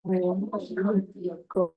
Cool.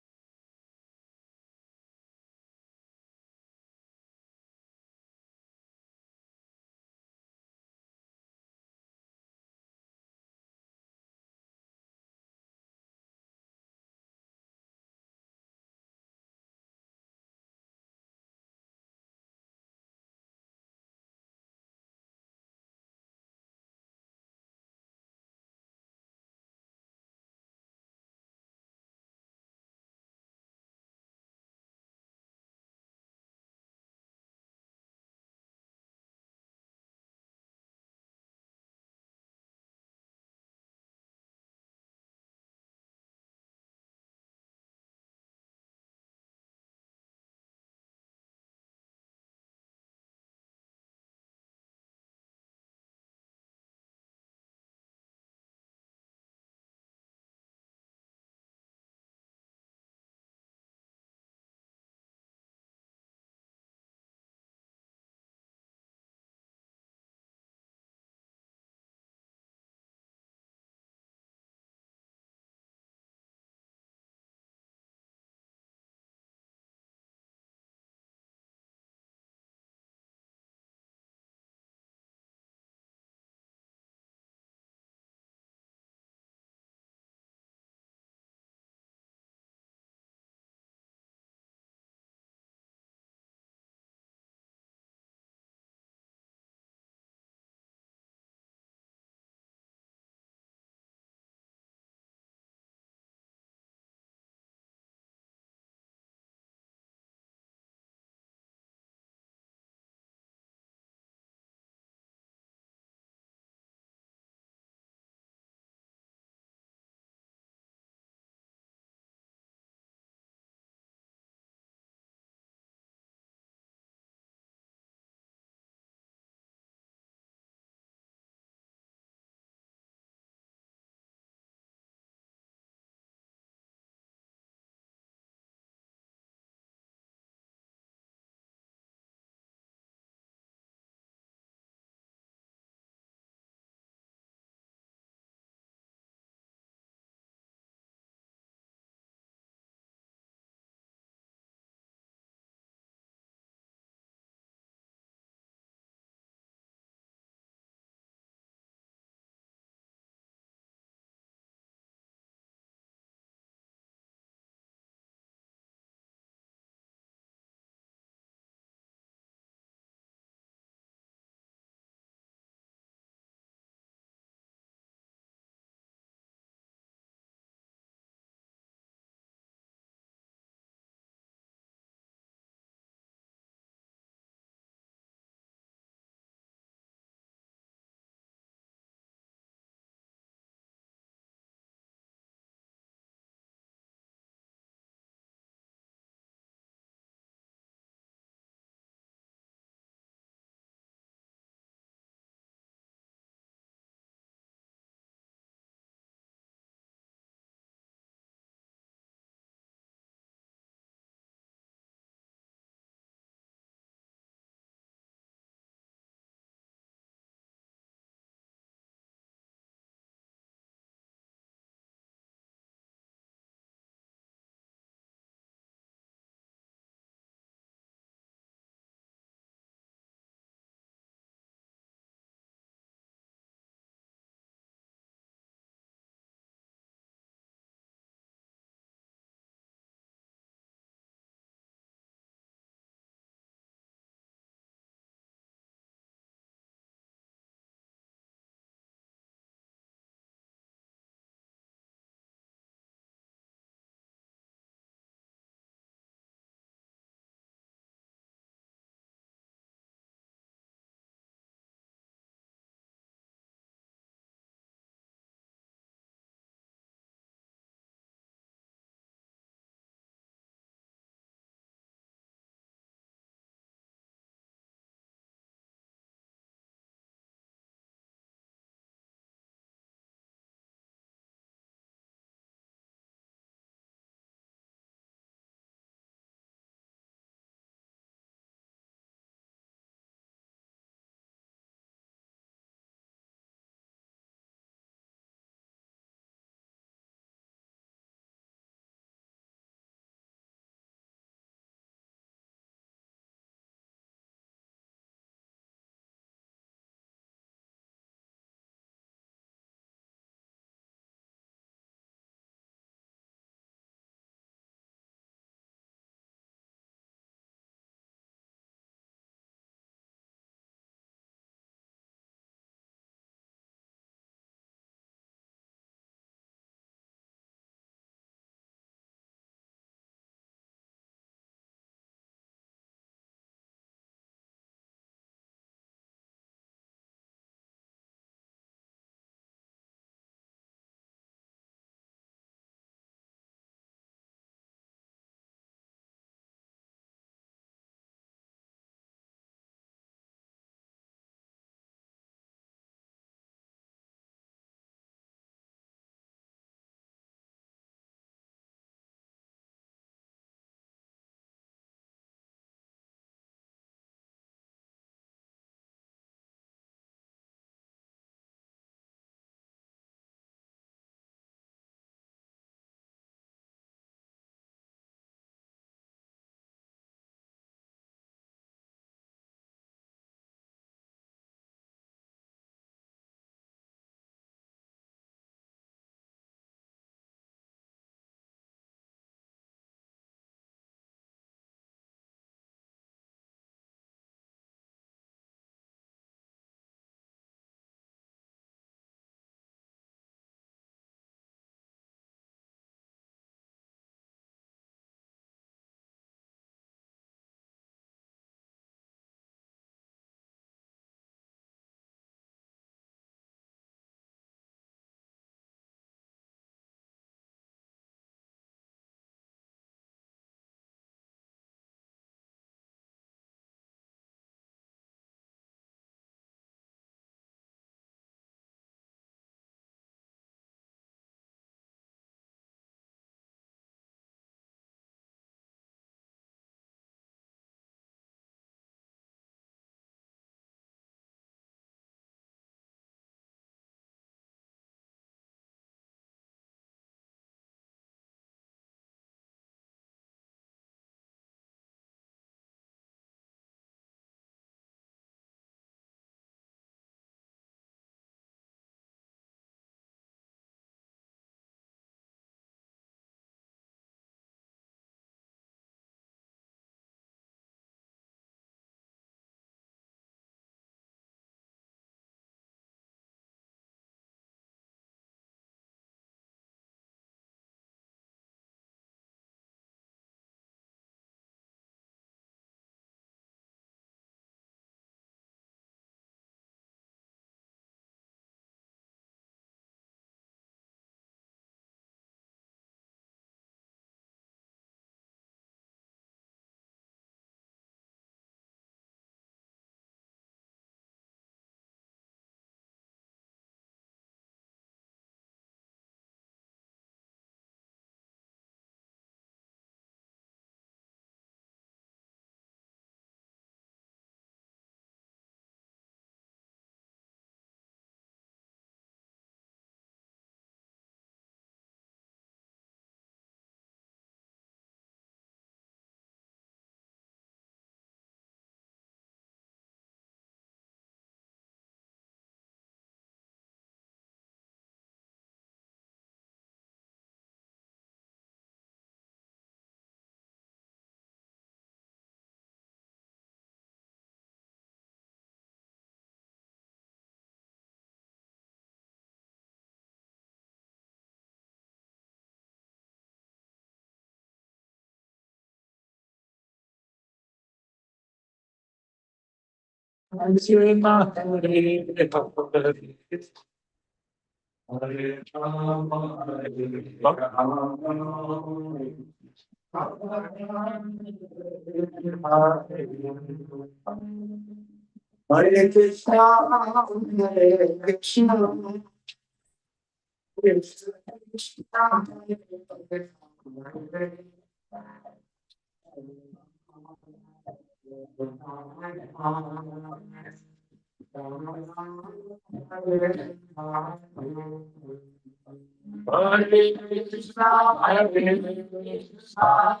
Hare Krishna, Hare Krishna,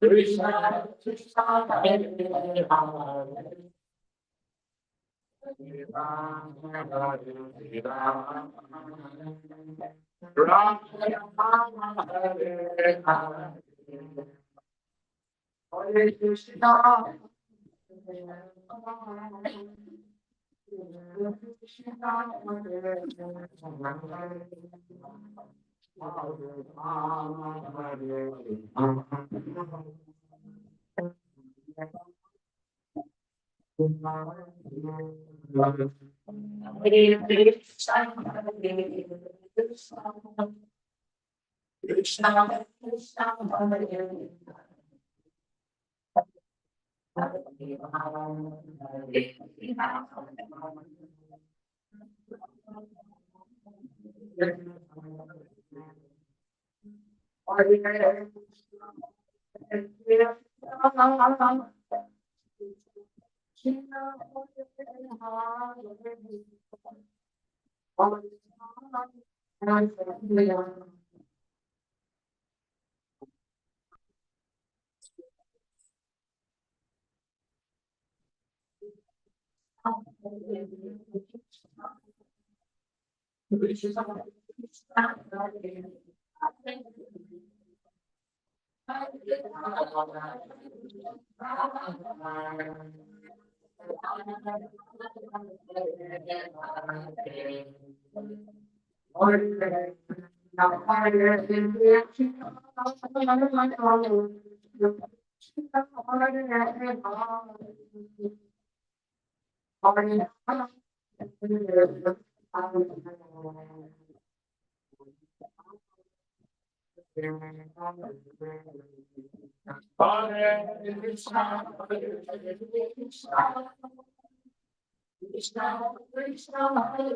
Krishna Krishna, Hare Krishna, Hare Krishna, Krishna Krishna, Hare Hare. Ram Ram Hare Hare. Hare Krishna, Krishna Krishna, Hare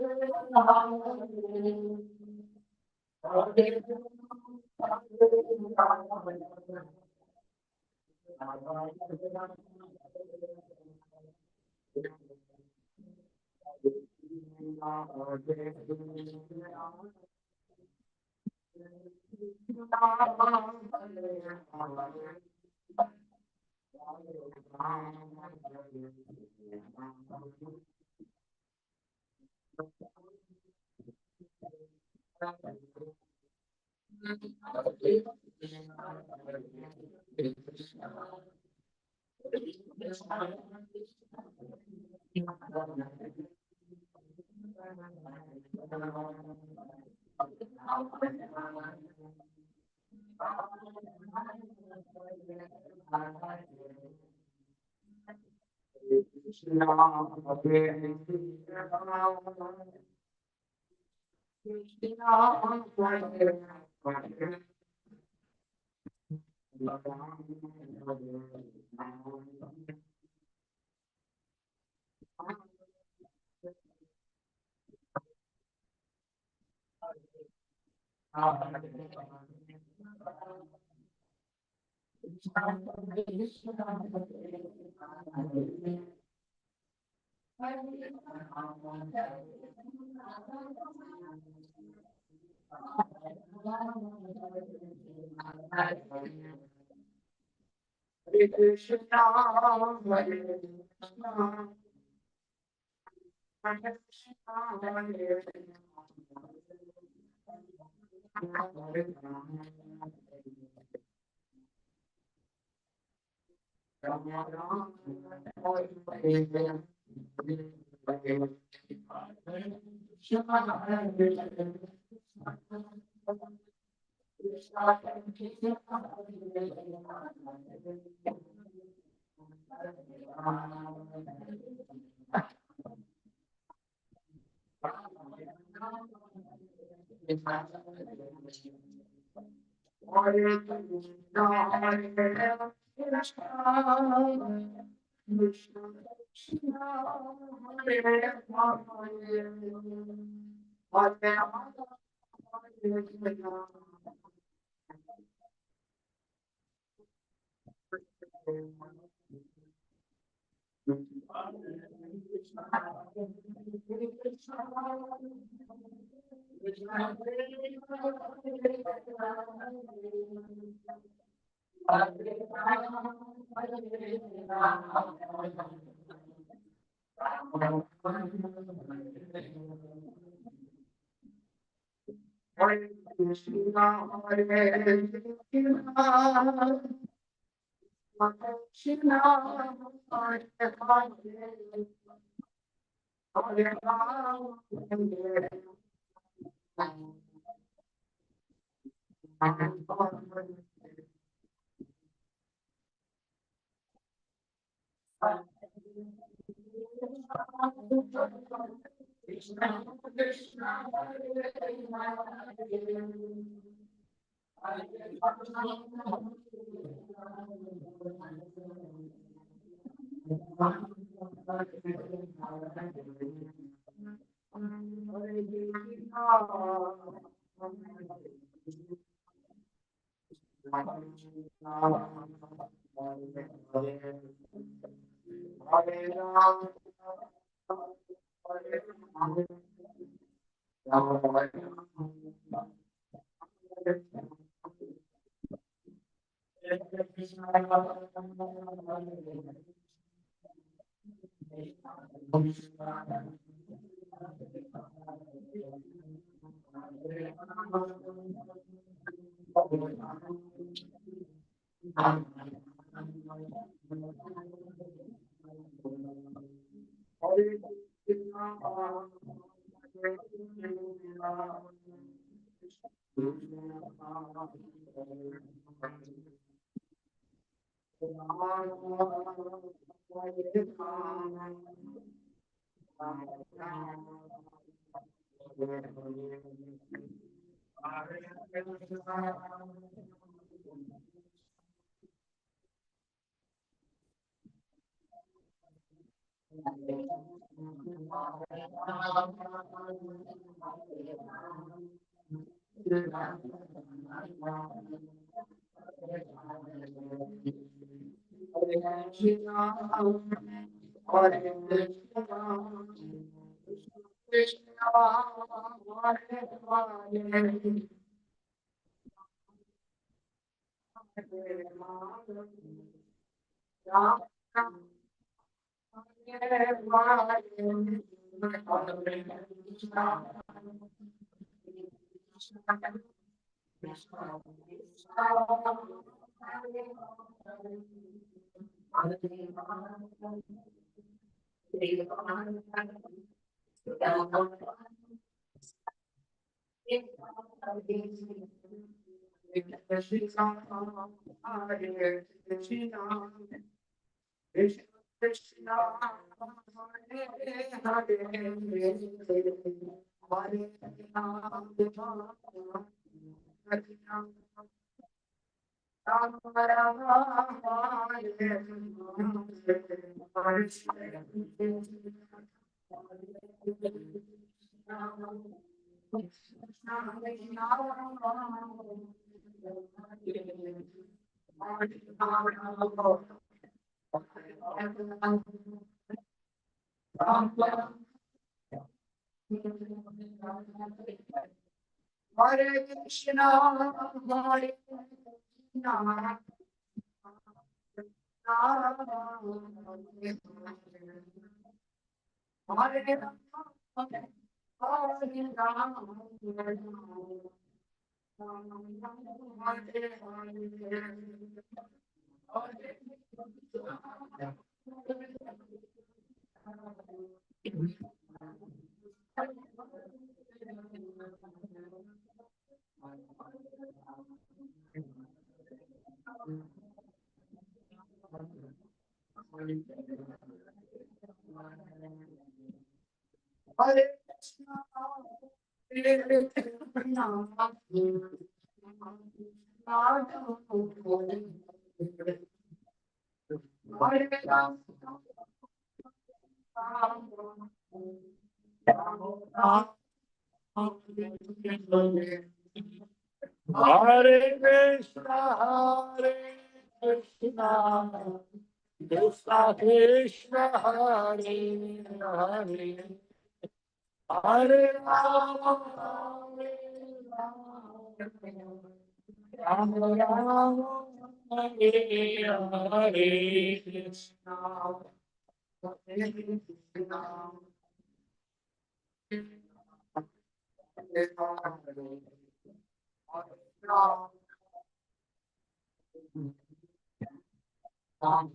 Hare Krishna, Hare Krishna,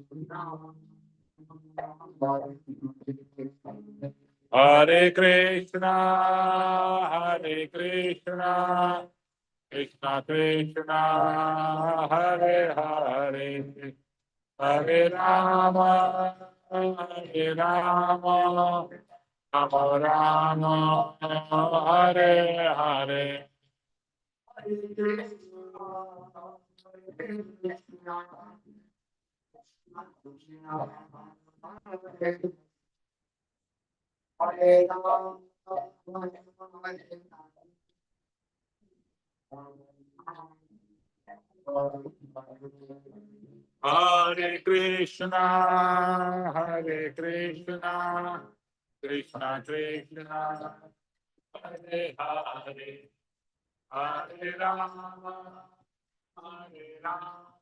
Krishna Krishna, Hare Hare, Hare Rama, Hare Rama, Hare Krishna. Hare Krishna, Hare Krishna, Krishna Krishna, Hare Hare, Hare Rama, Hare Rama, Rama Rama, Hare Hare. Hare Krishna, Hare Krishna, Krishna Krishna, Hare Hare, Hare Rama, Hare Rama,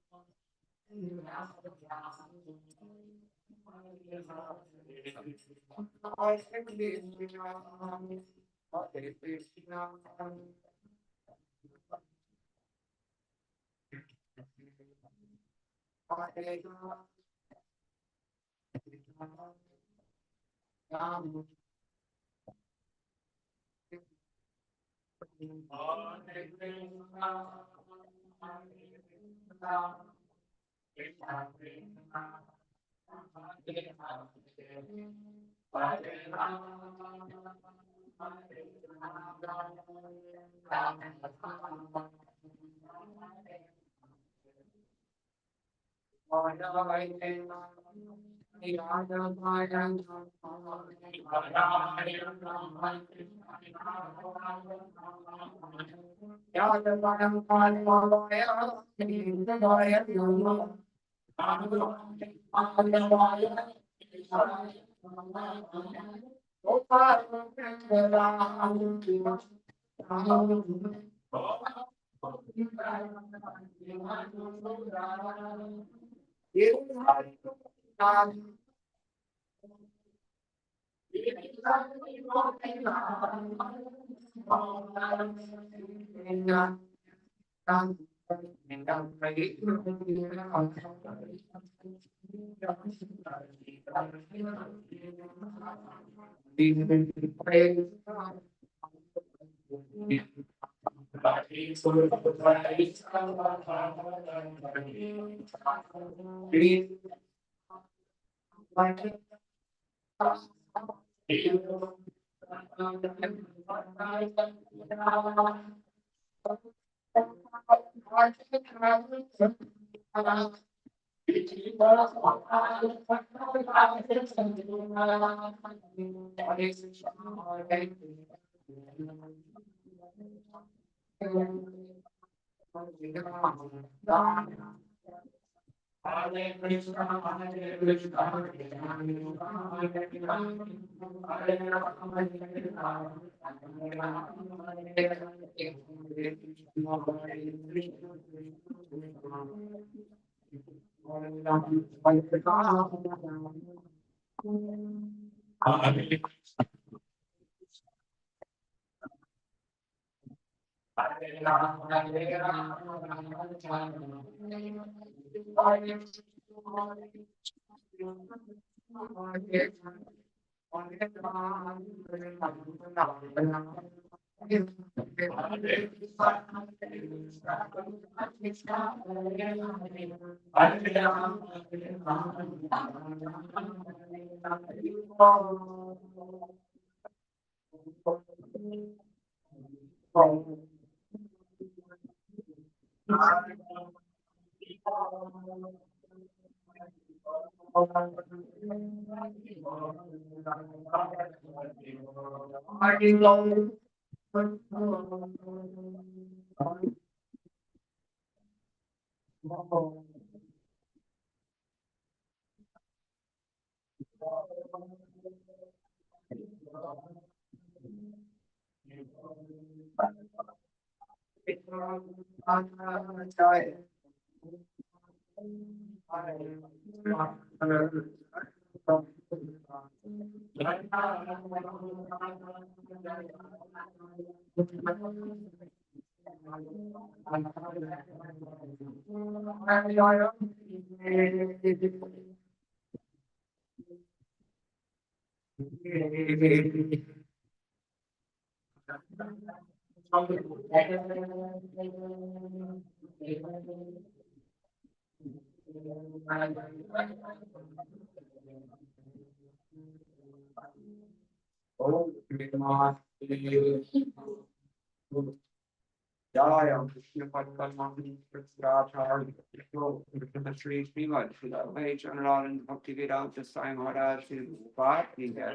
Shri Srimad Sridhar General and Bhaktivedanta Sai Maharaj Sri Prabhupada ki jai.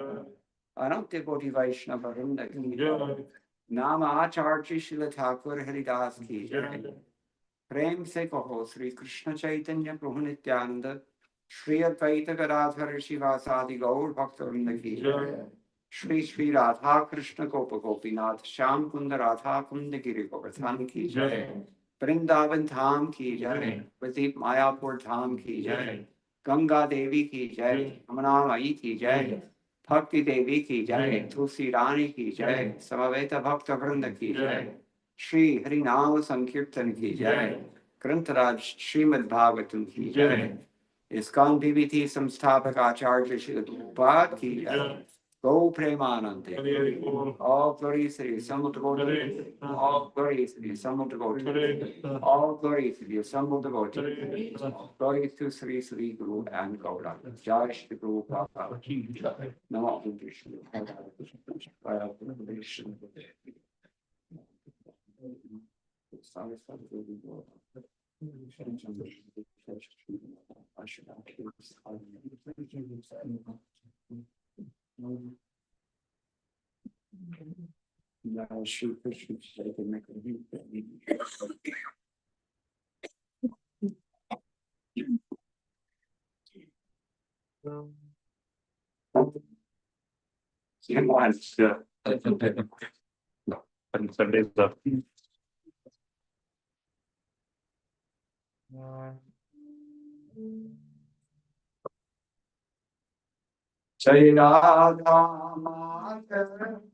Ananta Koti Vaishnava Vrinda ki jai. Nama Acharya Srila Thakur Haridas ki jai. प्रेम से कहो श्री कृष्ण चैतन्य प्रभु नित्यानंद श्री अद्वैत गदाधर शिवासादि गौर भक्त वृंद की जय। श्री श्री राधा कृष्ण गोप गोपीनाथ श्याम कुंद राधा कुंद गिरि गोवर्धन की जय। वृंदावन धाम की जय। प्रदीप मायापुर धाम की जय। गंगा देवी की जय। यमुना माई की जय। भक्ति देवी की जय। तुलसी रानी की जय। समवेत भक्त वृंद की जय। श्री हरिनाम संकीर्तन की जय। ग्रंथराज श्रीमद् भागवतम की जय। इस्कॉन पीवीटी संस्थापक आचार्य श्री प्रभुपाद की जय। गौ Premanand all glory to the assembled devotees, all glory to the assembled devotees, all glory to the assembled devotees, all glory to Sri Sri Guru and Gaura. Jai Shri Guru Prabhupada. Namo Krishna. Jai Radha Madhava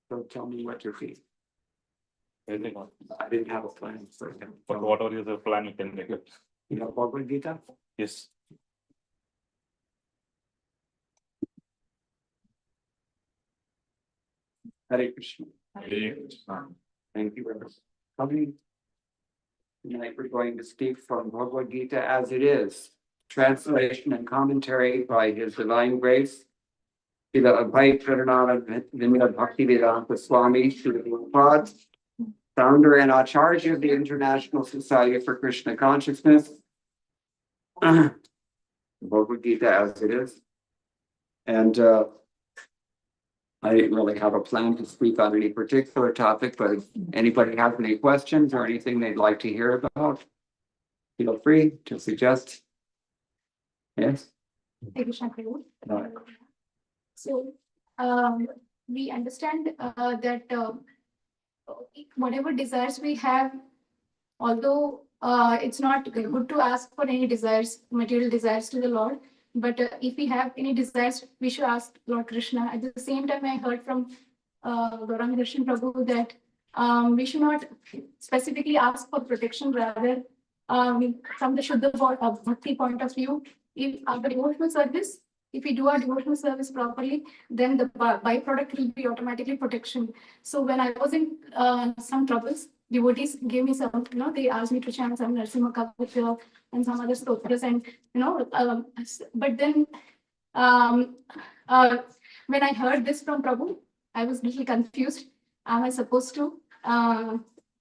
So tell me what you're feeling. Anything on. I didn't have a plan for him. But whatever is the plan, you can make it. You know, Bhagavad Gita? Yes. Hare Krishna. Hare Thank you very much. Tonight we're going to speak from Bhagavad Gita as it is. Translation and commentary by His Divine Grace, Srila Abhay Pradhananda Vinaya Bhaktivedanta Swami Srila Prabhupada, founder and Acharya of the International Society for Krishna Consciousness. Bhagavad Gita as it is. And I didn't really have a plan to speak on any particular topic, but if anybody has any questions or anything they'd like to hear about, feel free to suggest. Yes? Thank you, Shankar. Right. So, we understand that whatever desires we have, although it's not good to ask for any desires, material desires to the Lord, but if we have any desires, we should ask Lord Krishna. At the same time, I heard from Gauranga Darshan Prabhu that we should not specifically ask for protection, rather from the Shuddha Bhakti point of view, if the devotional service, if we do our devotional service properly, then the byproduct will be automatically protection. So when I was in some troubles, devotees gave me some, they asked me to chant some Narsimha Kavita and some other stotras, and but then when I heard this from Prabhu, I was little confused. Am I supposed to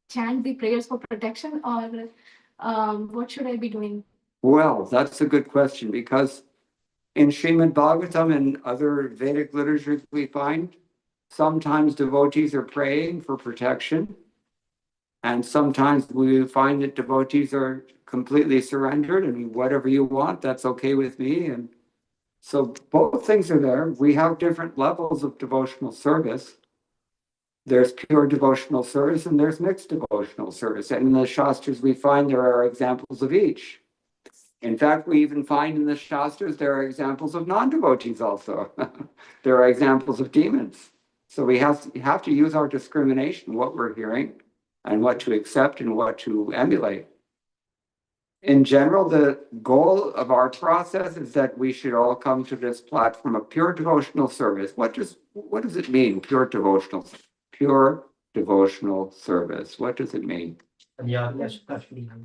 chant the prayers for protection, or what should I be doing? Well, that's a good question, because in Srimad Bhagavatam and other Vedic literature we find, sometimes devotees are praying for protection, and sometimes we find that devotees are completely surrendered and whatever you want, that's okay with me. And so both things are there. We have different levels of devotional service. There's pure devotional service and there's mixed devotional service. And in the Shastras, we find there are examples of each. In fact, we even find in the Shastras, there are examples of non-devotees also. There are examples of demons. So we have to use our discrimination, what we're hearing, and what to accept and what to emulate. In general, the goal of our process is that we should all come to this platform of pure devotional service. What does it mean, pure devotional? pure devotional service. What does it mean?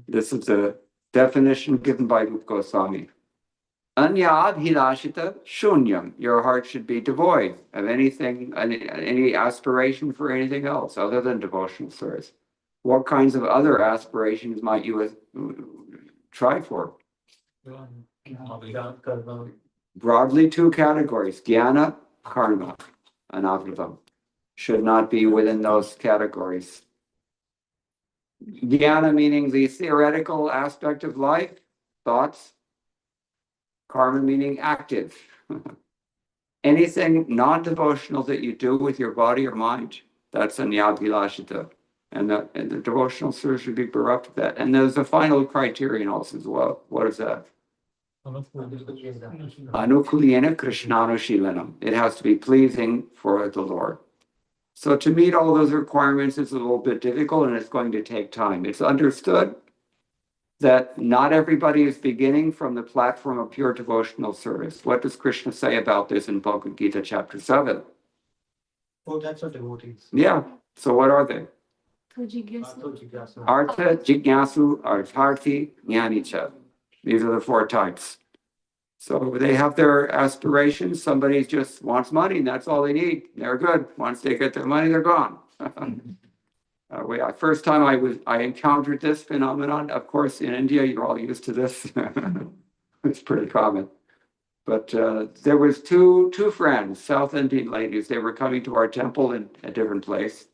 This is a definition given by Rupa Goswami. Anyabhilashita shunyam. Your heart should be devoid of anything, any aspiration for anything else other than devotional service. What kinds of other aspirations might you try for? Broadly, two categories: jnana, karma, anavritam. Should not be within those categories. Jnana meaning the theoretical aspect of life, thoughts. Karma meaning active. Anything non-devotional that you do with your body or mind, that's anyabhilashita. And the devotional service should be bereft of that. And there's a final criterion also as well. What is that? Anukuliyena Krishnanushilanam. It has to be pleasing for the Lord. So to meet all those requirements is a little bit difficult and it's going to take time. It's understood that not everybody is beginning from the platform of pure devotional service. What does Krishna say about this in Bhagavad Gita chapter 7? Oh, that's what devotees. Yeah. So what are they? Jigyasu. Artha, Jigyasu, Artharthi, Jnanicha. These are the four types. So they have their aspirations. Somebody just wants money and that's all they need. They're good. Once they get their money, they're gone. First time I encountered this phenomenon, of course, in India, you're all used to this. It's pretty common. But there was two friends, South Indian ladies. They were coming to our temple in a different place.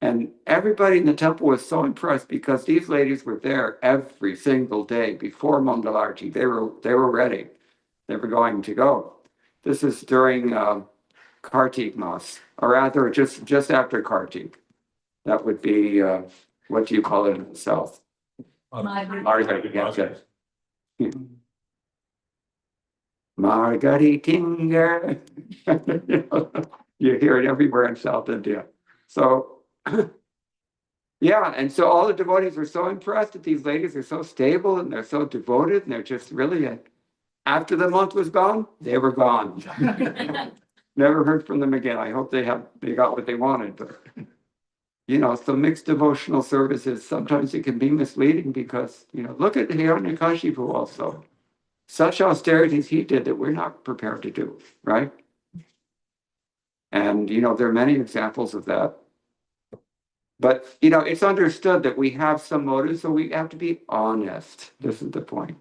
And everybody in the temple was so impressed because these ladies were there every single day before Mangalarti. They were ready. They were going to go. This is during Kartik Mas, or rather just after Kartik. That would be, what do you call it in the South? Margaritinger. Margaritinger. You hear it everywhere in South India. So, yeah, and so all the devotees were so impressed that these ladies are so stable and they're so devoted and they're just really, after the month was gone, they were gone. Never heard from them again. I hope they got what they wanted, but so mixed devotional services, sometimes it can be misleading because, look at Hiranyakashipu also. Such austerities he did that we're not prepared to do, right? And, there are many examples of that. But, it's understood that we have some motives, so we have to be honest. This is the point.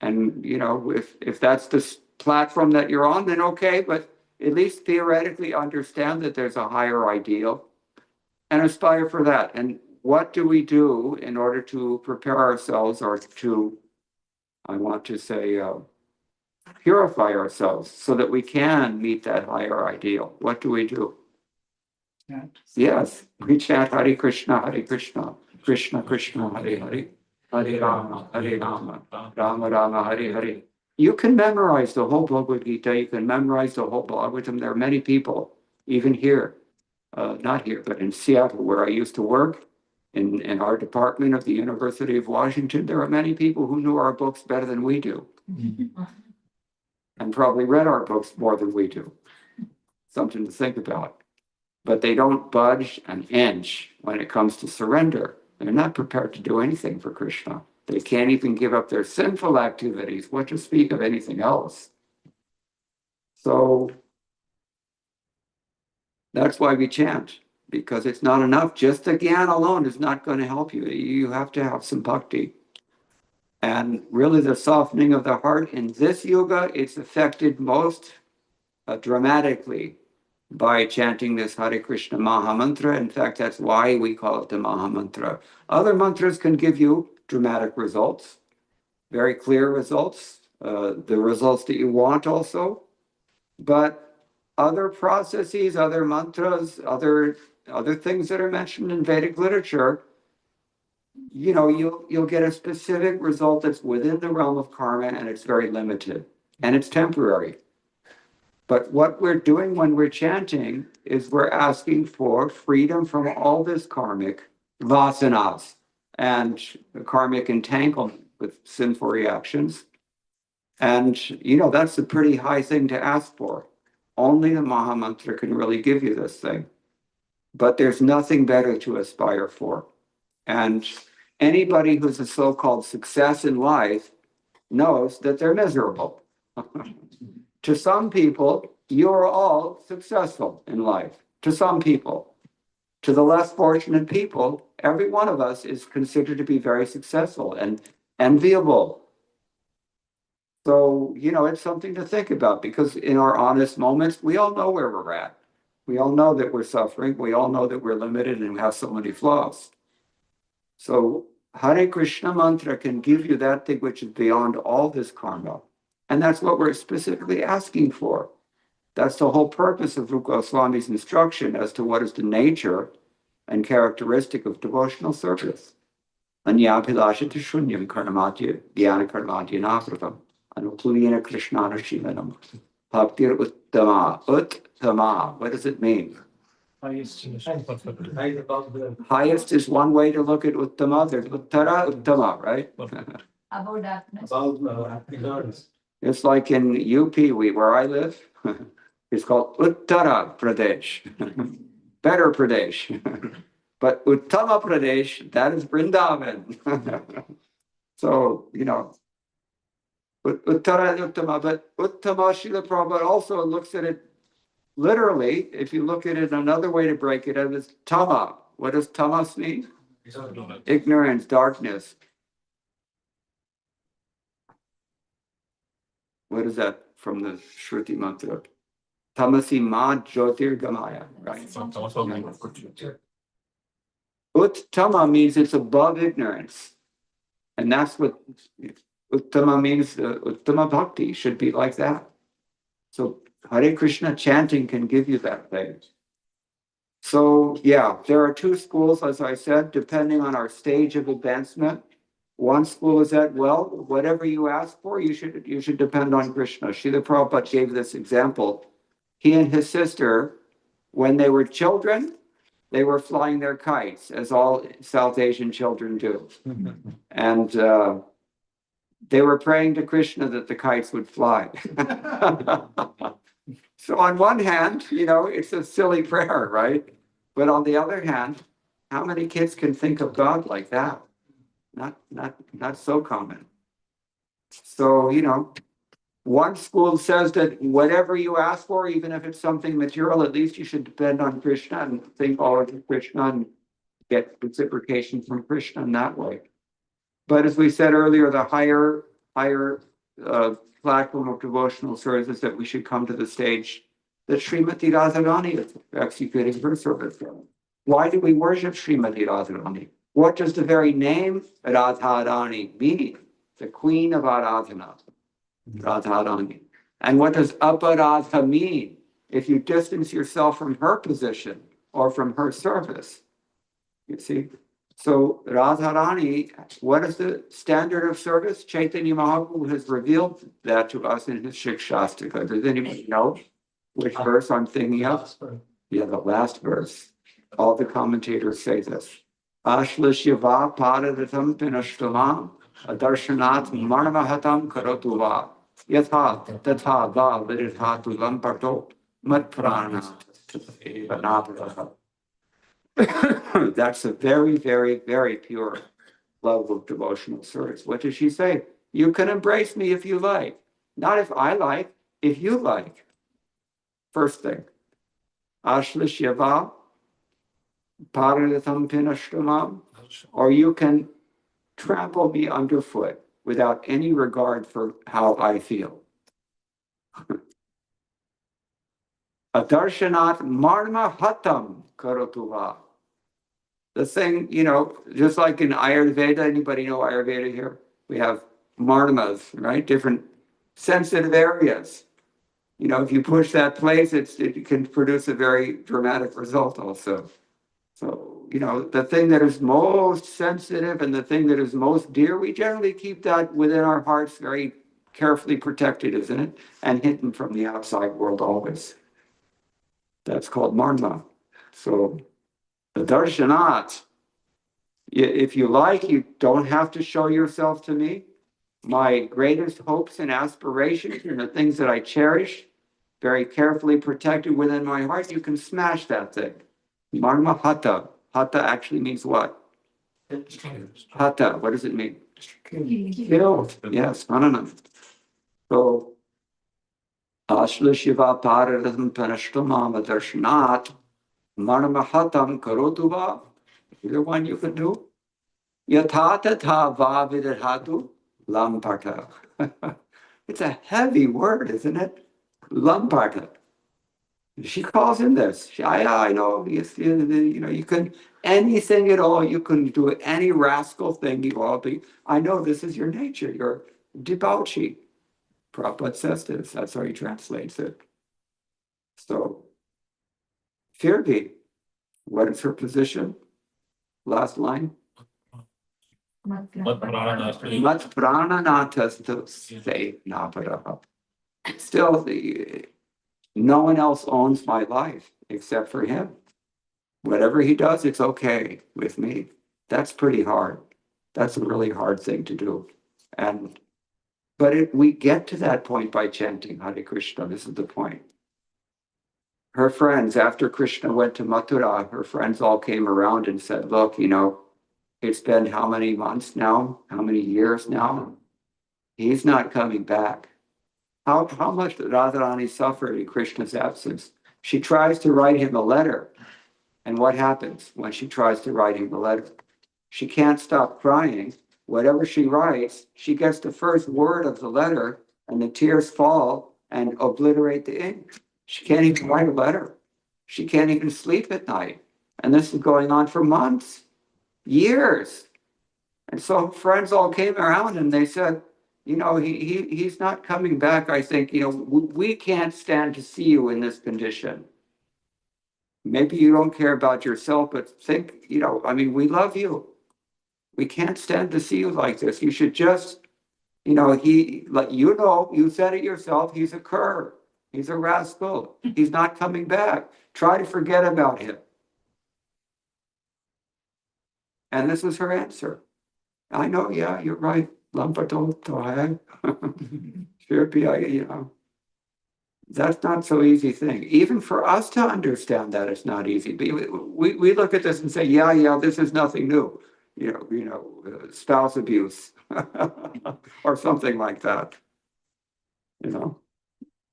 And, if that's the platform that you're on, then okay, but at least theoretically understand that there's a higher ideal and aspire for that. And what do we do in order to prepare ourselves or to, I want to say, purify ourselves so that we can meet that higher ideal? What do we do? Yes, we chant Hare Krishna, Krishna Krishna, Hare Hare, Hare Rama, Rama Rama, Hare Hare. You can memorize the whole Bhagavad Gita, you can memorize the whole Bhagavatam. There are many people, even here, not here, but in Seattle, where I used to work, in our department of the University of Washington, there are many people who knew our books better than we do. And probably read our books more than we do. Something to think about. But they don't budge an inch when it comes to surrender. They're not prepared to do anything for Krishna. They can't even give up their sinful activities, what to speak of anything else. So that's why we chant, because it's not enough. Just the Gyan alone is not going to help you. You have to have some bhakti. And really the softening of the heart in this yuga, it's affected most dramatically by chanting this Hare Krishna Maha Mantra. In fact, that's why we call it the Maha Mantra. Other mantras can give you dramatic results, very clear results, the results that you want also. But other processes, other mantras, other things that are mentioned in Vedic literature, you'll get a specific result that's within the realm of karma, and it's very limited and it's temporary. But what we're doing when we're chanting is we're asking for freedom from all this karmic vasanas and karmic entanglement with sinful reactions. And, that's a pretty high thing to ask for. Only the Maha Mantra can really give you this thing. but there's nothing better to aspire for. And anybody who's a so-called success in life knows that they're miserable. To some people, you're all successful in life. To some people. To the less fortunate people, every one of us is considered to be very successful and enviable. So, it's something to think about, because in our honest moments, we all know where we're at. We all know that we're suffering. We all know that we're limited and have so many flaws. So Hare Krishna mantra can give you that thing which is beyond all this karma. And that's what we're specifically asking for. That's the whole purpose of Rupa Goswami's instruction as to what is the nature and characteristic of devotional service. Anyabhilashita shunyam karnamatya dhyana karnamatya nafratam anukulina krishnana shivanam bhaktir uttama. Uttama, what does it mean? Highest above the. Highest is one way to look at uttama. There's uttara, uttama, right? About darkness. Above ignorance. It's like in UP, where I live, it's called Uttara Pradesh, better Pradesh. But Uttama Pradesh, that is Vrindavan. So, Uttara and Uttama, but Uttama Srila Prabhupada also looks at it literally. If you look at it, another way to break it up is Tama. What does Tamas mean? Ignorance, darkness. What is that from the Shruti mantra? Tamasi ma jyotirgamaya, right? Uttama means it's above ignorance. And that's what Uttama means. Uttama bhakti should be like that. So Hare Krishna chanting can give you that thing. So yeah, there are two schools, as I said, depending on our stage of advancement. One school is that, well, whatever you ask for, you should depend on Krishna. Srila Prabhupada gave this example. He and his sister, when they were children, they were flying their kites, as all South Asian children do. And they were praying to Krishna that the kites would fly. So on one hand, it's a silly prayer, right? But on the other hand, how many kids can think of God like that? Not so common. So, one school says that whatever you ask for, even if it's something material, at least you should depend on Krishna and think always of Krishna and get reciprocation from Krishna in that way. But as we said earlier, the higher platform of devotional service is that we should come to the stage that Srimati Radharani is executing her service from. Why do we worship Srimati Radharani? What does the very name Radharani mean? The Queen of Aradhana, Radharani. And what does aparadha mean? If you distance yourself from her position or from her service, you see? So Radharani, what is the standard of service? Chaitanya Mahaprabhu has revealed that to us in his Shikshastika. Does anybody know which verse I'm thinking of? Yeah, the last verse. All the commentators say this. Ashla Shiva Paradatam Pinashtamam Adarshanat Marmahatam Karotuva Yatha Tatha Va Viridhatu Lamparto Mat Prana. That's a very, very, very pure level of devotional service. What does she say? You can embrace me if you like. Not if I like, if you like. First thing. Ashla Shiva Paradatam Pinashtamam, or you can trample me underfoot without any regard for how I feel. Adarshanat marma hatam karotuva. The thing, just like in Ayurveda, anybody know Ayurveda here? We have marmas, right? Different sensitive areas. If you push that place, it can produce a very dramatic result also. So, the thing that is most sensitive and the thing that is most dear, we generally keep that within our hearts very carefully protected, isn't it? And hidden from the outside world always. That's called marma. So, the darshanat, if you like, you don't have to show yourself to me. My greatest hopes and aspirations and the things that I cherish, very carefully protected within my heart, you can smash that thing. Marmahata. Hata actually means what? Hata, what does it mean? Killed. Yes, Hananam. So, Ashla Shiva Paradam Panashtamama Darshanat Marmahatam Karotuva. Either one you can do. Yatata ta va vidhatu lamparta. It's a heavy word, isn't it? Lamparta. She calls him this. I know. You can anything at all. You can do any rascal thing you all be. I know this is your nature. You're debauchee. Prabhupada says this. That's how he translates it. So, Firbi, what is her position? Last line. Mat prananatas say naparaha. Still, no one else owns my life except for him. Whatever he does, it's okay with me. That's pretty hard. That's a really hard thing to do. But we get to that point by chanting Hare Krishna. This is the point. Her friends, after Krishna went to Mathura, her friends all came around and said, look, it's been how many months now? How many years now? He's not coming back. How much did Radharani suffer in Krishna's absence? She tries to write him a letter. And what happens when she tries to write him a letter? She can't stop crying. Whatever she writes, she gets the first word of the letter and the tears fall and obliterate the ink. She can't even write a letter. She can't even sleep at night. And this is going on for months, years. And so friends all came around and they said, he's not coming back. I think, we can't stand to see you in this condition. Maybe you don't care about yourself, but think, we love you. We can't stand to see you like this. You should just, you said it yourself, he's a cur. He's a rascal. He's not coming back. Try to forget about him. And this was her answer. I know, yeah, you're right. That's not so easy thing. Even for us to understand that it's not easy. We look at this and say, yeah, this is nothing new. Spouse abuse or something like that.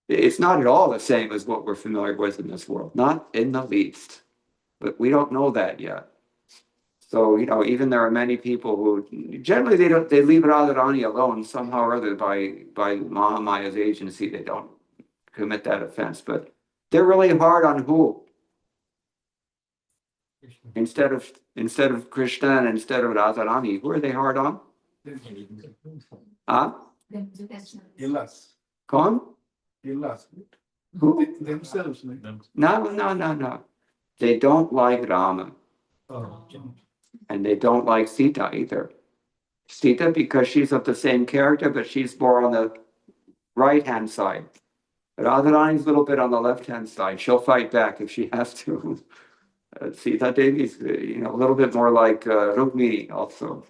It's not at all the same as what we're familiar with in this world, not in the least. But we don't know that yet. So, even there are many people who generally they leave Radharani alone somehow or other by Mahamaya's agency. They don't commit that offense, but they're really hard on who? Instead of Krishna and instead of Radharani, who are they hard on? Huh? Kon? Who? Themselves. No. They don't like Rama. And they don't like Sita either. Sita, because she's of the same character, but she's more on the right-hand side. Radharani's a little bit on the left-hand side. She'll fight back if she has to. Sita Devi's, a little bit more like Rukmini also.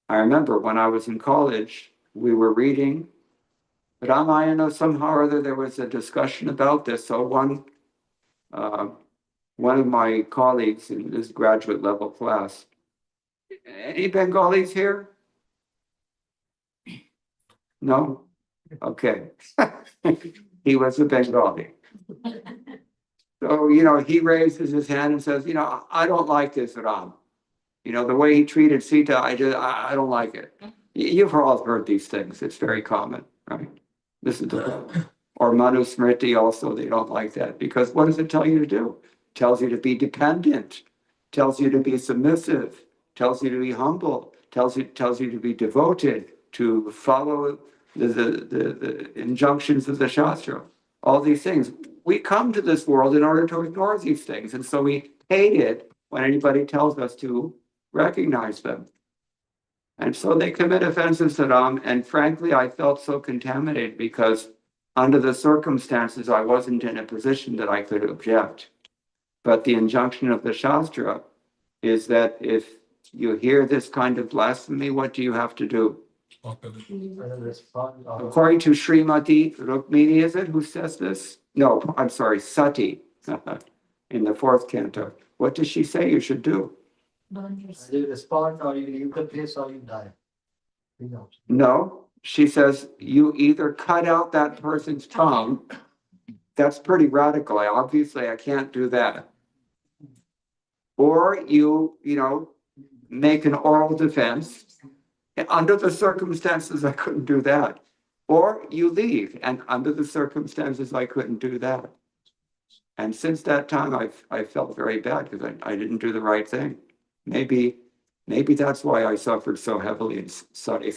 I remember when I was in college, we were reading Ramayana. Somehow or other, there was a discussion about this. So one of my colleagues in this graduate level class, any Bengalis here? No? Okay. He was a Bengali. So, he raises his hand and says, I don't like this Ram. The way he treated Sita, I don't like it. You've all heard these things. It's very common, right? This is or Manu Smriti also, they don't like that. Because what does it tell you to do? Tells you to be dependent, tells you to be submissive, tells you to be humble, tells you to be devoted, to follow the injunctions of the Shastra. All these things. We come to this world in order to ignore these things. And so we hate it when anybody tells us to recognize them. And so they commit offenses to Ram. And frankly, I felt so contaminated because under the circumstances, I wasn't in a position that I could object. But the injunction of the Shastra is that if you hear this kind of blasphemy, what do you have to do? According to Srimati Rukmini, is it who says this? No, I'm sorry, Sati. in the fourth canto. What does she say you should do? You respond or you leave the place or you die. You know. No, she says you either cut out that person's tongue. That's pretty radical. Obviously, I can't do that. Or you make an oral defense. Under the circumstances, I couldn't do that. Or you leave, and under the circumstances, I couldn't do that. And since that time, I felt very bad because I didn't do the right thing. Maybe that's why I suffered so heavily in Sati.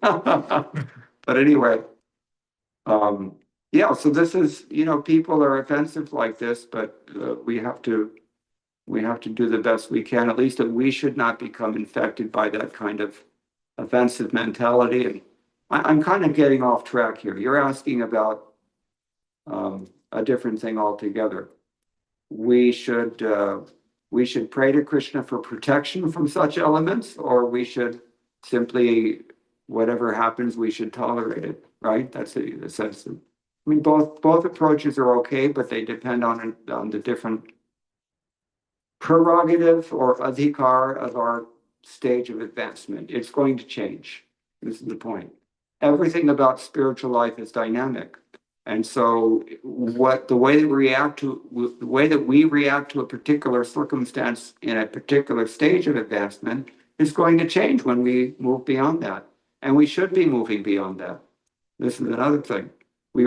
But anyway, yeah. So this is, people are offensive like this, but we have to do the best we can. At least that we should not become infected by that kind of offensive mentality. And I'm kind of getting off track here. You're asking about a different thing altogether. We should pray to Krishna for protection from such elements, or we should simply, whatever happens, we should tolerate it, right? That's the sense. I mean, both approaches are okay, but they depend on the different prerogative or adhikar of our stage of advancement. It's going to change. This is the point. Everything about spiritual life is dynamic. And so the way that we react to a particular circumstance in a particular stage of advancement is going to change when we move beyond that. And we should be moving beyond that. This is another thing. We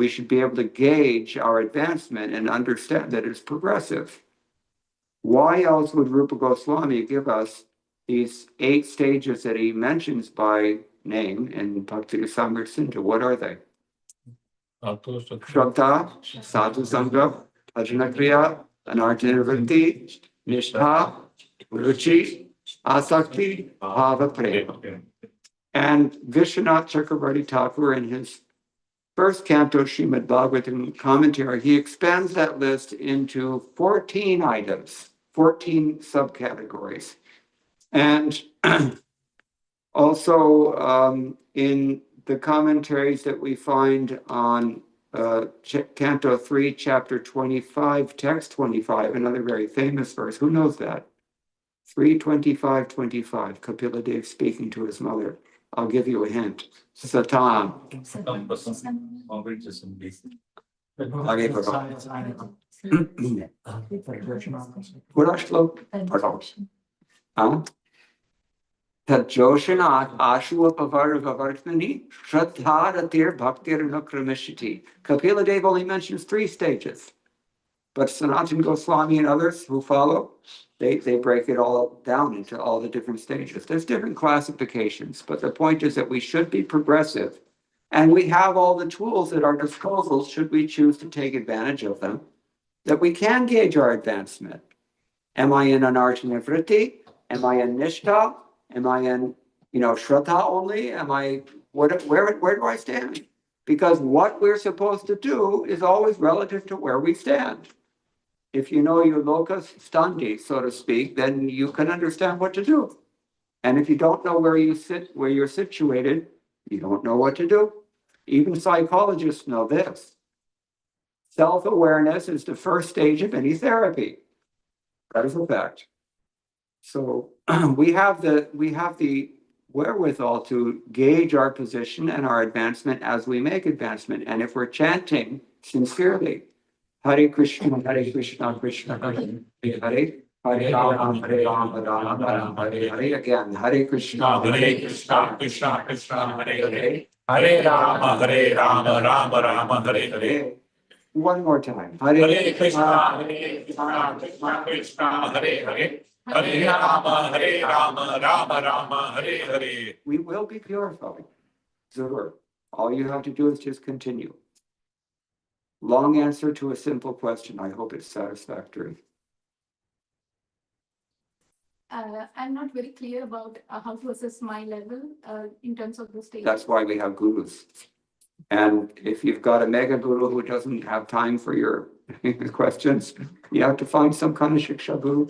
should be able to gauge our advancement and understand that it's progressive. Why else would Rupa Goswami give us these 8 stages that he mentions by name in Bhakti Rasamrita Sindhu? What are they? Shraddha, Sadhu Sangha, Bhajana Kriya, Anarjana Vritti, Nishtha, Ruchi, Asakti, Bhava Prema. And Vishwanath Chakravarti Thakur, in his first canto, Srimad Bhagavatam commentary, he expands that list into 14 items, 14 subcategories. And also in the commentaries that we find on Canto 3, Chapter 25, Text 25, another very famous verse. Who knows that? 3:25:25, Kapila Dev speaking to his mother. I'll give you a hint. Satan. Tajoshanat Ashwapavarvartnani Shraddharatir Bhaktir Nukramishiti. Kapila Dev only mentions 3 stages. But Sanatana Goswami and others who follow, they break it all down into all the different stages. There's different classifications, but the point is that we should be progressive. And we have all the tools at our disposal, should we choose to take advantage of them, that we can gauge our advancement. Am I in Anarjana Vritti? Am I in Nishtha? Am I in, Shraddha only? Where do I stand? Because what we're supposed to do is always relative to where we stand. If you know your locus standi, so to speak, then you can understand what to do. And if you don't know where you sit, where you're situated, you don't know what to do. Even psychologists know this. Self-awareness is the first stage of any therapy. That is a fact. So we have the wherewithal to gauge our position and our advancement as we make advancement. And if we're chanting sincerely, Hare Krishna, Krishna Krishna, Hare Rama, Rama Rama, Hare Hare. Again, Hare Krishna, Krishna Krishna, Hare Rama, Rama Hare Hare. One more time. Hare Krishna, Krishna Krishna, Hare Hare. Hare Rama, Rama Hare Hare. We will be purified. Zurur. All you have to do is just continue. Long answer to a simple question. I hope it's satisfactory. I'm not very clear about how to assess my level in terms of the stage. That's why we have gurus. And if you've got a mega guru who doesn't have time for your questions, you have to find some kind of shiksha guru.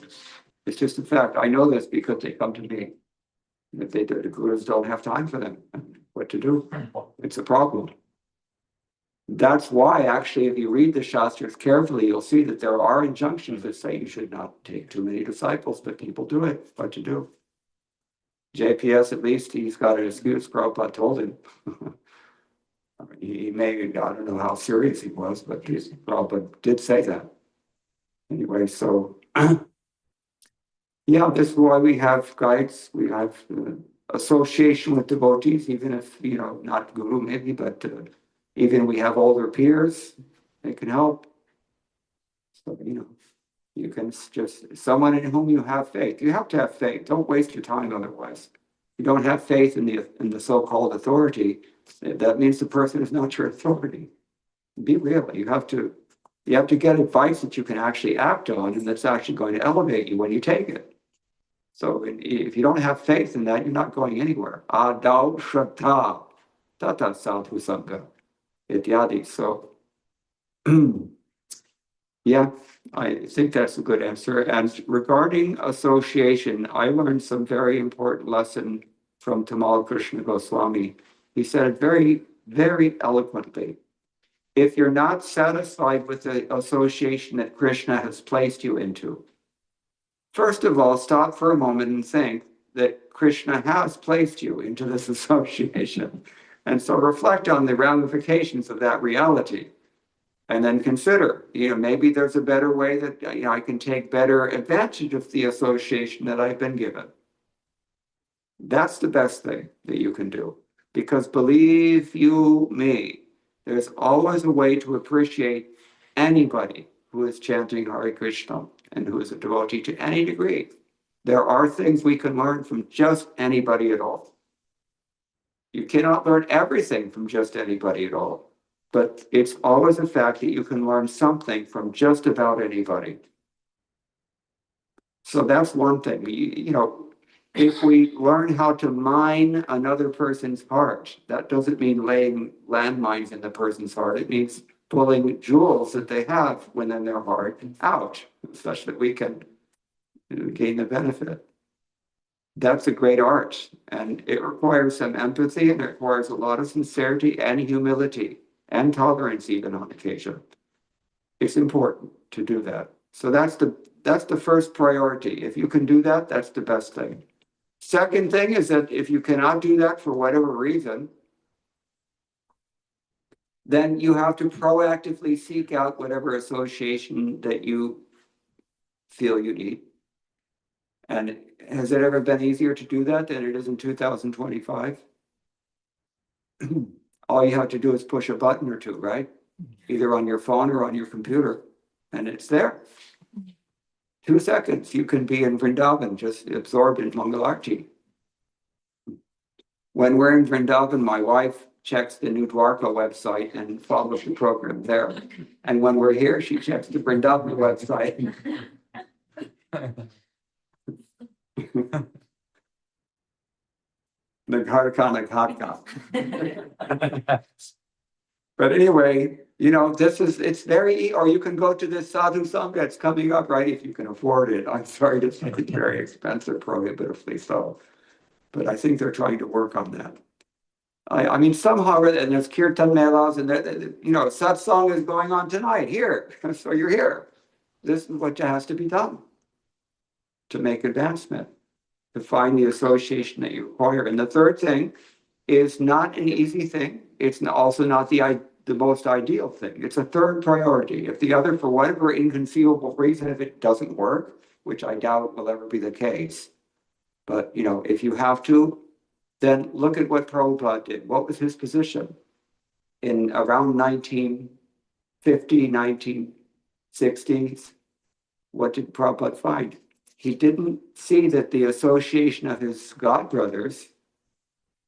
It's just a fact. I know this because they come to me. If the gurus don't have time for them, what to do? It's a problem. That's why, actually, if you read the Shastras carefully, you'll see that there are injunctions that say you should not take too many disciples, but people do it. What to do? JPS, at least, he's got an excuse. Prabhupada told him. I mean, he may, I don't know how serious he was, but Prabhupada did say that. Anyway, so, yeah, this is why we have guides, we have association with devotees, even if, not guru maybe, but even we have older peers, they can help. So, you can just, someone in whom you have faith. You have to have faith. Don't waste your time otherwise. You don't have faith in the so-called authority, that means the person is not your authority. Be real. You have to get advice that you can actually act on and that's actually going to elevate you when you take it. So if you don't have faith in that, you're not going anywhere. Adau shraddha tata sadhu sangha ityadi. So yeah, I think that's a good answer. And regarding association, I learned some very important lesson from Tamal Krishna Goswami. He said it very, very eloquently. If you're not satisfied with the association that Krishna has placed you into, first of all, stop for a moment and think that Krishna has placed you into this association. And so reflect on the ramifications of that reality. And then consider, maybe there's a better way that I can take better advantage of the association that I've been given. That's the best thing that you can do. Because believe you me, there's always a way to appreciate anybody who is chanting Hare Krishna and who is a devotee to any degree. There are things we can learn from just anybody at all. You cannot learn everything from just anybody at all, but it's always a fact that you can learn something from just about anybody. So that's one thing. If we learn how to mine another person's heart, that doesn't mean laying landmines in the person's heart. It means pulling jewels that they have within their heart out, such that we can gain the benefit. That's a great art, and it requires some empathy, and it requires a lot of sincerity and humility and tolerance even on occasion. It's important to do that. So that's the first priority. If you can do that, that's the best thing. Second thing is that if you cannot do that for whatever reason, then you have to proactively seek out whatever association that you feel you need. And has it ever been easier to do that than it is in 2025? All you have to do is push a button or two, right? Either on your phone or on your computer, and it's there. 2 seconds, you can be in Vrindavan, just absorbed in Mangalarti. When we're in Vrindavan, my wife checks the New Dwarka website and follows the program there. And when we're here, she checks the Vrindavan website. But anyway, it's very, or you can go to this sadhu sangha that's coming up, right? If you can afford it. I'm sorry to say it's very expensive, prohibitively so. But I think they're trying to work on that. I mean, somehow, and there's kirtan melas, and satsang is going on tonight here. So you're here. This is what has to be done to make advancement, to find the association that you require. And the third thing is not an easy thing. It's also not the most ideal thing. It's a third priority. If the other, for whatever inconceivable reason, if it doesn't work, which I doubt will ever be the case, but if you have to, then look at what Prabhupada did. What was his position? In around 1950, 1960s, what did Prabhupada find? He didn't see that the association of his godbrothers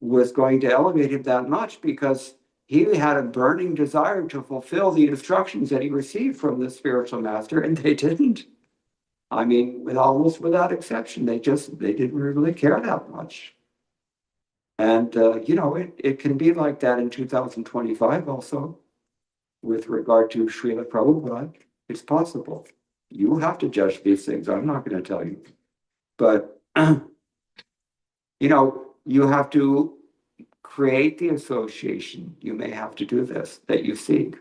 was going to elevate him that much, because he had a burning desire to fulfill the instructions that he received from the spiritual master, and they didn't. I mean, almost without exception, they didn't really care that much. And, it can be like that in 2025 also, with regard to Srila Prabhupada. It's possible. You have to judge these things. I'm not going to tell you. But, you have to create the association, you may have to do this, that you seek.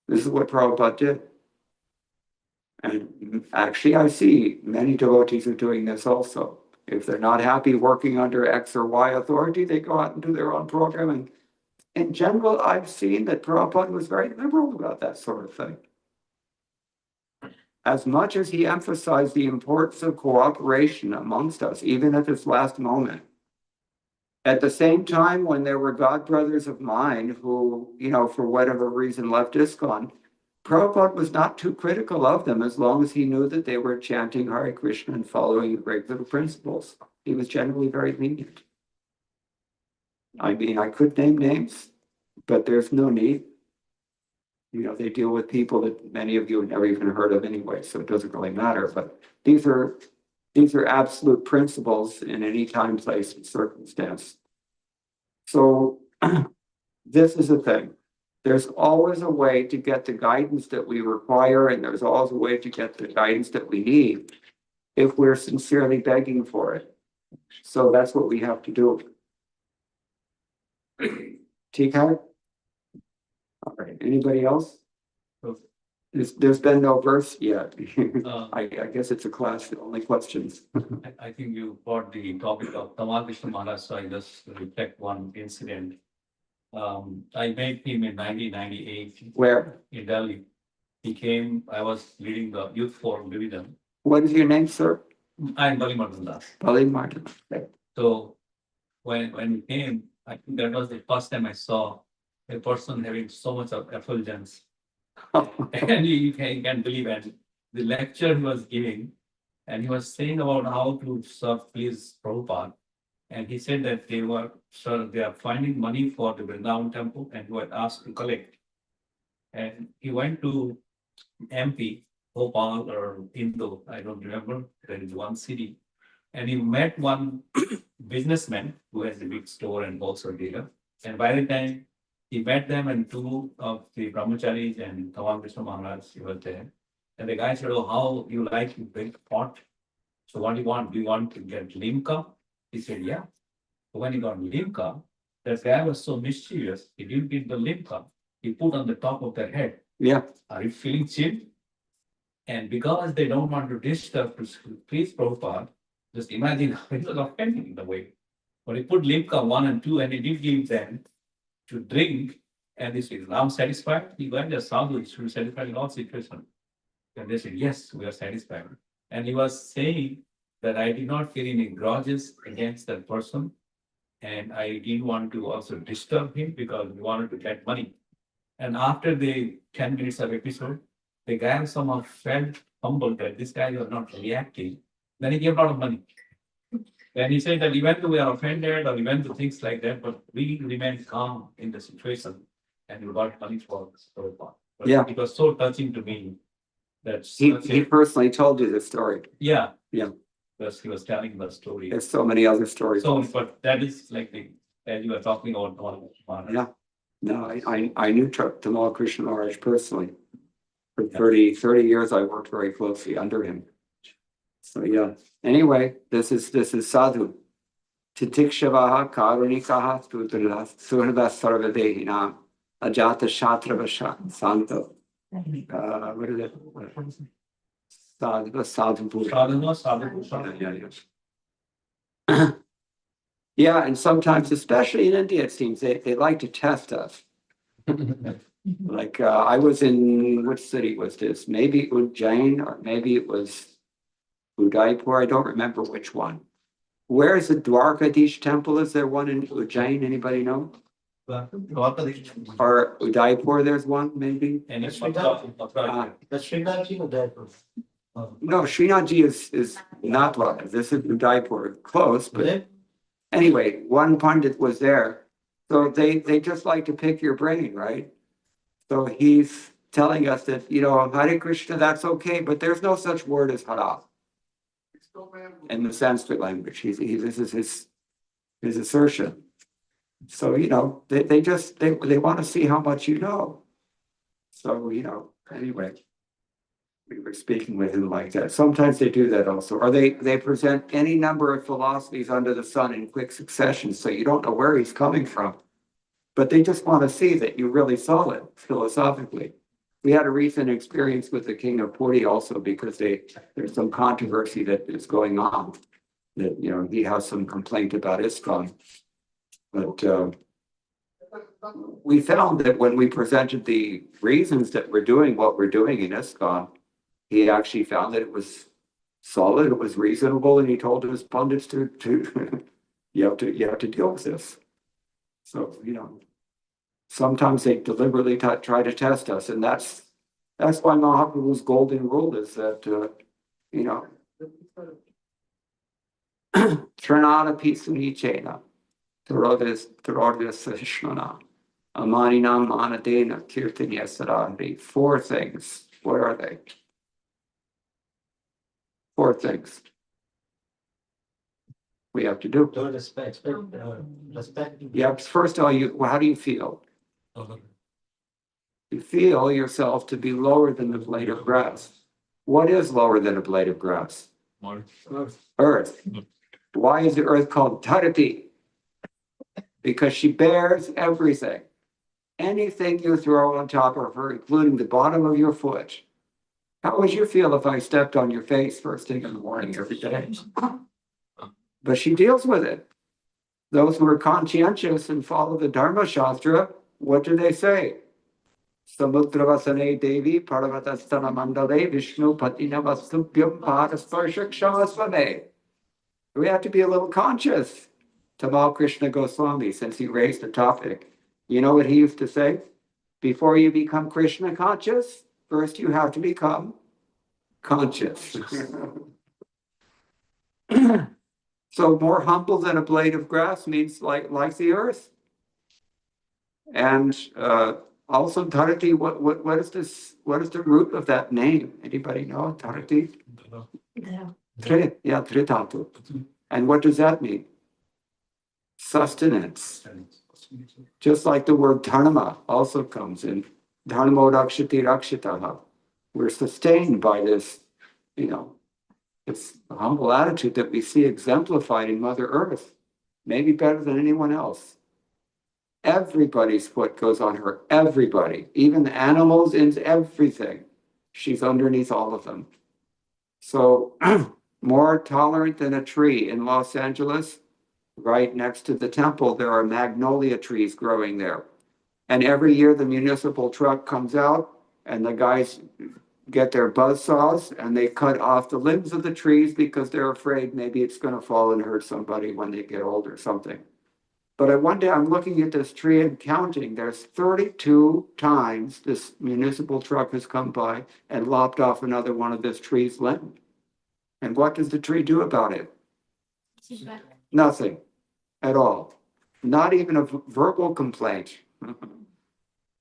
This is what Prabhupada did. And actually, I see many devotees are doing this also. If they're not happy working under X or Y authority, they go out and do their own program. And in general, I've seen that Prabhupada was very liberal about that sort of thing. As much as he emphasized the importance of cooperation amongst us, even at this last moment, at the same time, when there were godbrothers of mine who, for whatever reason left ISKCON, Prabhupada was not too critical of them as long as he knew that they were chanting Hare Krishna and following the regular principles. He was generally very lenient. I mean, I could name names, but there's no need. They deal with people that many of you have never even heard of anyway, so it doesn't really matter. But these are absolute principles in any time, place, and circumstance. So this is the thing. There's always a way to get the guidance that we require, and there's always a way to get the guidance that we need if we're sincerely begging for it. So that's what we have to do. T-Card? All right, anybody else? There's been no verse yet. I guess it's a class, only questions. I think you brought the topic of Tamal Krishna Maharaj, so I just reflect one incident. I met him in 1998 Where? in Delhi. He came, I was leading the youth forum division. What is your name, sir? I'm Bali Martanda. Bali Martin. Okay. So when he came, I think that was the first time I saw a person having so much of effulgence. And you can't believe it. The lecture he was giving, and he was saying about how to serve please Prabhupada. And he said that they are finding money for the Vrindavan temple and were asked to collect. And he went to MP, Bhopal or Indo, I don't remember, there is one city. And he met one businessman who has a big store and wholesale dealer. And by the time he met them, and two of the brahmacharis and Tamal Krishna Maharaj, he was there. And the guy said, "Oh, how you like to big pot? So what do you want? Do you want to get limca?" He said, "Yeah." So when he got limca, that guy was so mischievous, he didn't get the limca. He put on the top of their head. Yeah. Are you feeling chill? And because they don't want to disturb to please Prabhupada, just imagine how he was offending in the way. But he put limca 1 and 2, and he did give them to drink, and this is now satisfied. He went to Sadhu, should be satisfied in all situations. And they said, "Yes, we are satisfied." And he was saying that I did not feel any grudges against that person. And I didn't want to also disturb him because we wanted to get money. And after the 10 minutes of episode, the guy somehow felt humbled that this guy was not reacting. Then he gave a lot of money. And he said that even though we are offended or even though things like that, but we remained calm in the situation and we got money for Prabhupada. But Yeah. it was so touching to me that He personally told you this story. yeah. Yeah. Because he was telling the story. There's so many other stories. So, but that is like the, as you were talking about all Yeah. No, I knew Tamal Krishna Maharaj personally. For 30 years, I worked very closely under him. So yeah. Anyway, this is sadhu. Titikshavaha karunikaha surda sarvadehina ajata shatrava santo. What is it? Sadhu. Yeah. Yeah, and sometimes, especially in India, it seems they like to test us. Like I was in, which city was this? Maybe Ujjain or maybe it was Udaipur. I don't remember which one. Where is the Dwarkadish temple? Is there one in Ujjain? Anybody know? Or Udaipur, there's one maybe? And it's That's Srinathji or Udaipur? No, Srinathji is not Dwarka. This is Udaipur, close, but Udaipur? anyway, one pundit was there. So they just like to pick your brain, right? So he's telling us that, Hare Krishna, that's okay, but there's no such word as hara in the Sanskrit language. This is his assertion. So, they want to see how much you know. So, anyway. We were speaking with him like that. Sometimes they do that also, or they present any number of philosophies under the sun in quick succession, so you don't know where he's coming from. But they just want to see that you really saw it philosophically. We had a recent experience with the King of Puri also because there's some controversy that is going on. That, you know, he has some complaint about ISKCON. But we found that when we presented the reasons that we're doing what we're doing in ISKCON, he actually found that it was solid, it was reasonable, and he told his pundits to you have to deal with this. So, you know, sometimes they deliberately try to test us, and that's why Mahaprabhu's golden rule is that you know, Trinana Pisuni Chena, Tarodis Shishnana, Amaninam Manadena, Kirtanya Sarari. 4 things. What are they? 4 things we have to do. Don't respect, respect. Yeah, first of all, how do you feel? You feel yourself to be lower than the blade of grass. What is lower than a blade of grass? Earth. Why is the earth called Dharati? Because she bears everything. Anything you throw on top of her, including the bottom of your foot. How would you feel if I stepped on your face first thing in the morning every day? But she deals with it. Those who are conscientious and follow the Dharma Shastra, what do they say? Samudravasane Devi Parvatastana Mandale Vishnu Patina Vastubhyam Parasparshakshasvame. We have to be a little conscious. Tamal Krishna Goswami, since he raised the topic, you know what he used to say? Before you become Krishna conscious, first you have to become conscious. So more humble than a blade of grass means like the earth. And also Dharati, what is this? What is the root of that name? Anybody know? Dharati? Tritatu. And what does that mean? Sustenance. Just like the word dharma also comes in. Dharmo rakshati rakshitaha. We're sustained by this, you know, it's a humble attitude that we see exemplified in Mother Earth, maybe better than anyone else. Everybody's foot goes on her, everybody, even the animals and everything. She's underneath all of them. So more tolerant than a tree in Los Angeles, right next to the temple, there are magnolia trees growing there. And every year the municipal truck comes out and the guys get their buzz saws and they cut off the limbs of the trees because they're afraid maybe it's going to fall and hurt somebody when they get old or something. But one day I'm looking at this tree and counting, there's 32 times this municipal truck has come by and lopped off another one of this tree's limb. And what does the tree do about it? Nothing at all. Not even a verbal complaint.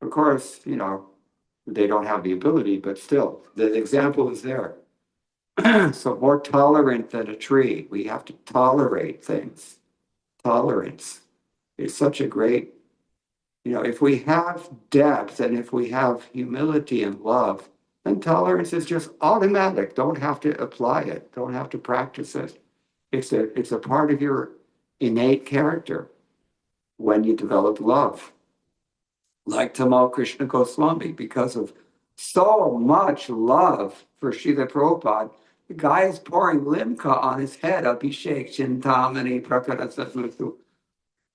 Of course, you know, they don't have the ability, but still, the example is there. So more tolerant than a tree. We have to tolerate things. Tolerance is such a great, you know, if we have depth and if we have humility and love, then tolerance is just automatic. Don't have to apply it. Don't have to practice it. It's a part of your innate character when you develop love. Like Tamal Krishna Goswami, because of so much love for Srila Prabhupada, the guy is pouring limca on his head, Abhishek, Chintamani, Prakarasamutu.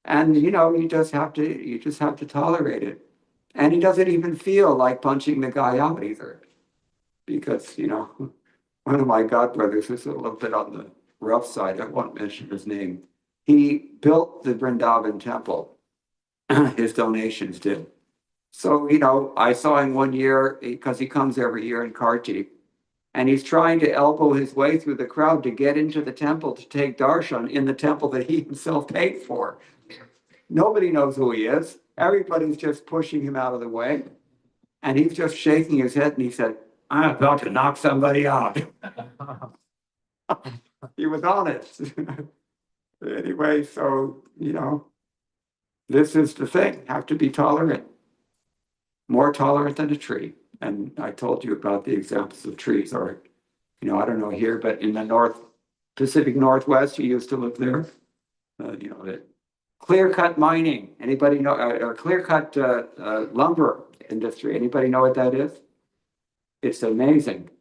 And you know, you just have to tolerate it. And he doesn't even feel like punching the guy out either. Because, you know, one of my godbrothers who's a little bit on the rough side, I won't mention his name, he built the Vrindavan temple. His donations did. So, you know, I saw him one year, because he comes every year in Kartik, and he's trying to elbow his way through the crowd to get into the temple to take darshan in the temple that he himself paid for. Nobody knows who he is. Everybody's just pushing him out of the way. And he's just shaking his head and he said, I'm about to knock somebody out. He was honest. Anyway, so, you know, this is the thing. Have to be tolerant. More tolerant than a tree. And I told you about the examples of trees, or, you know, I don't know here, but in the North Pacific Northwest, you used to live there. You know, the clear cut mining, anybody know, or clear cut lumber industry, anybody know what that is? It's amazing.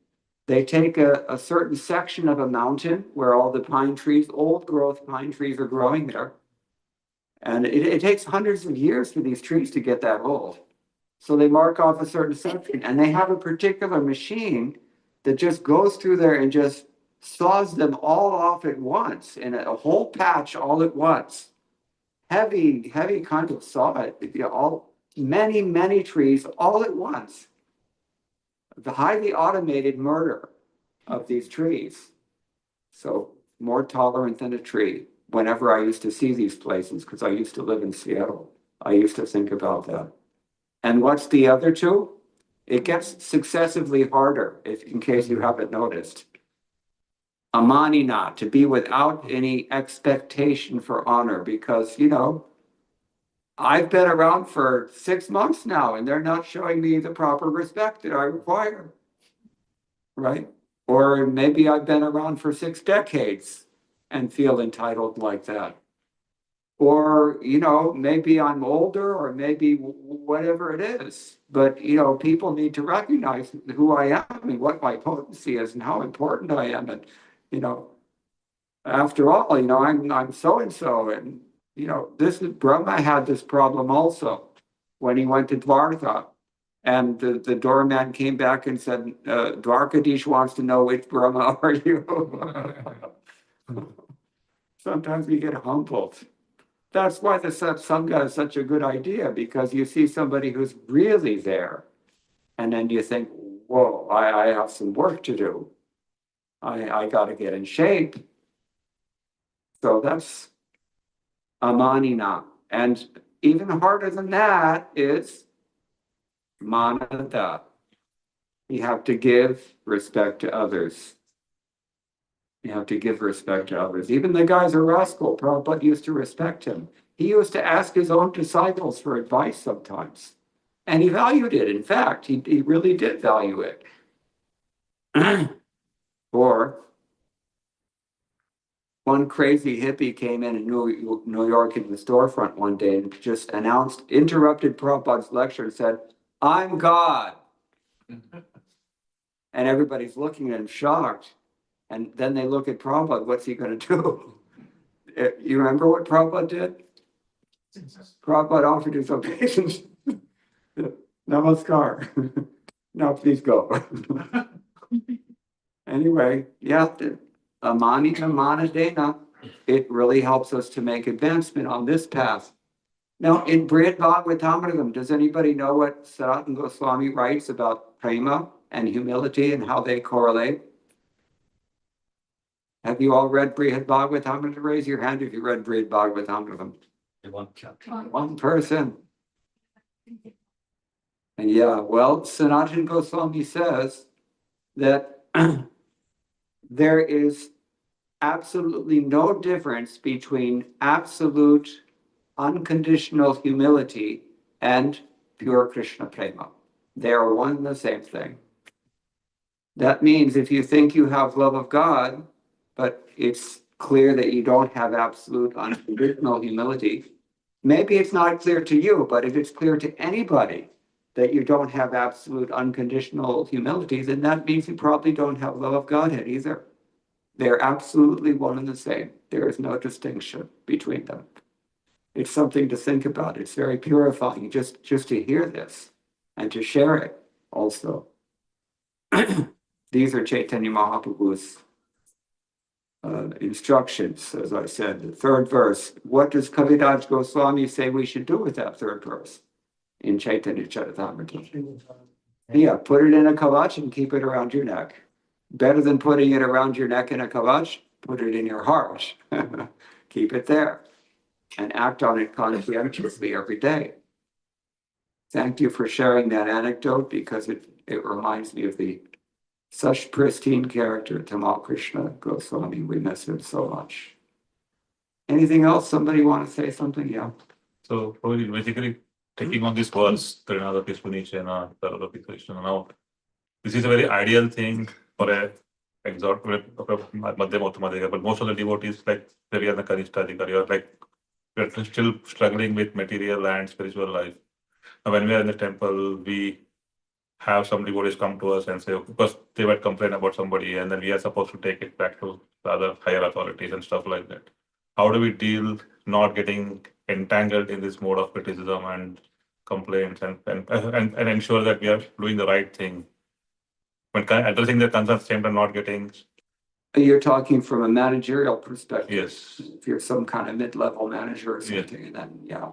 They take a certain section of a mountain where all the pine trees, old growth pine trees are growing there. And it takes hundreds of years for these trees to get that old. So they mark off a certain section, and they have a particular machine that just goes through there and just saws them all off at once in a whole patch all at once. Heavy kind of saw, you know, all many trees all at once. The highly automated murder of these trees. So more tolerant than a tree. Whenever I used to see these places, because I used to live in Seattle, I used to think about that. And what's the other two? It gets successively harder, if in case you haven't noticed. Amanina, to be without any expectation for honor, because, you know, I've been around for 6 months now, and they're not showing me the proper respect that I require. Right? Or maybe I've been around for 6 decades and feel entitled like that. Or, you know, maybe I'm older, or maybe whatever it is. But, you know, people need to recognize who I am and what my potency is and how important I am. And, you know, after all, you know, I'm so-and-so. And, you know, this is Brahma had this problem also when he went to Dwarka. And the doorman came back and said, Dwarkadish wants to know which Brahma are you? Sometimes we get humbled. That's why the Satsanga is such a good idea, because you see somebody who's really there. And then you think, whoa, I have some work to do. I got to get in shape. So that's Amanina. And even harder than that is Manada. You have to give respect to others. You have to give respect to others. Even the guy's a rascal. Prabhupada used to respect him. He used to ask his own disciples for advice sometimes. And he valued it. In fact, he really did value it. Or one crazy hippie came in New York in the storefront one day and just interrupted Prabhupada's lecture and said, "I'm God." And everybody's looking at him shocked. And then they look at Prabhupada, what's he going to do? You remember what Prabhupada did? Prabhupada offered his obeisance. Namaskar. Now please go. Anyway, yeah, Amanita Manadena, it really helps us to make advancement on this path. Now, in Brihad Bhagavatamritam, does anybody know what Sanatana Goswami writes about prema and humility and how they correlate? Have you all read Brihad Bhagavatamritam? Raise your hand if you read Brihad Bhagavatamritam. One chapter. One person. And yeah, well, Sanatana Goswami says that there is absolutely no difference between absolute unconditional humility and pure Krishna prema. They are one and the same thing. That means if you think you have love of God, but it's clear that you don't have absolute unconditional humility, maybe it's not clear to you, but if it's clear to anybody that you don't have absolute unconditional humility, then that means you probably don't have love of Godhead either. They're absolutely one and the same. There is no distinction between them. It's something to think about. It's very purifying just to hear this and to share it also. These are Chaitanya Mahaprabhu's instructions, as I said. The third verse. What does Kaviraj Goswami say we should do with that third verse in Chaitanya Charitamrita? Yeah, put it in a kavach and keep it around your neck. Better than putting it around your neck in a kavach, put it in your heart. Keep it there and act on it conscientiously every day. Thank you for sharing that anecdote, because it reminds me of such pristine character, Tamal Krishna Goswami. We miss him so much. Anything else? Somebody want to say something? Yeah. So probably basically taking on this verse, Trinada Pispunicena, Tarada Pispunicena. Now, this is a very ideal thing for a exhort, but most of the devotees, like we are the Kanishta, you are like, we're still struggling with material and spiritual life. Now, when we are in the temple, we have some devotees come to us and say, because they might complain about somebody, and then we are supposed to take it back to the other higher authorities and stuff like that. How do we deal not getting entangled in this mode of criticism and complaints and ensure that we are doing the right thing? When addressing the concerns, same time not getting. You're talking from a managerial perspective. Yes. If you're some kind of mid-level manager or something, and then, yeah.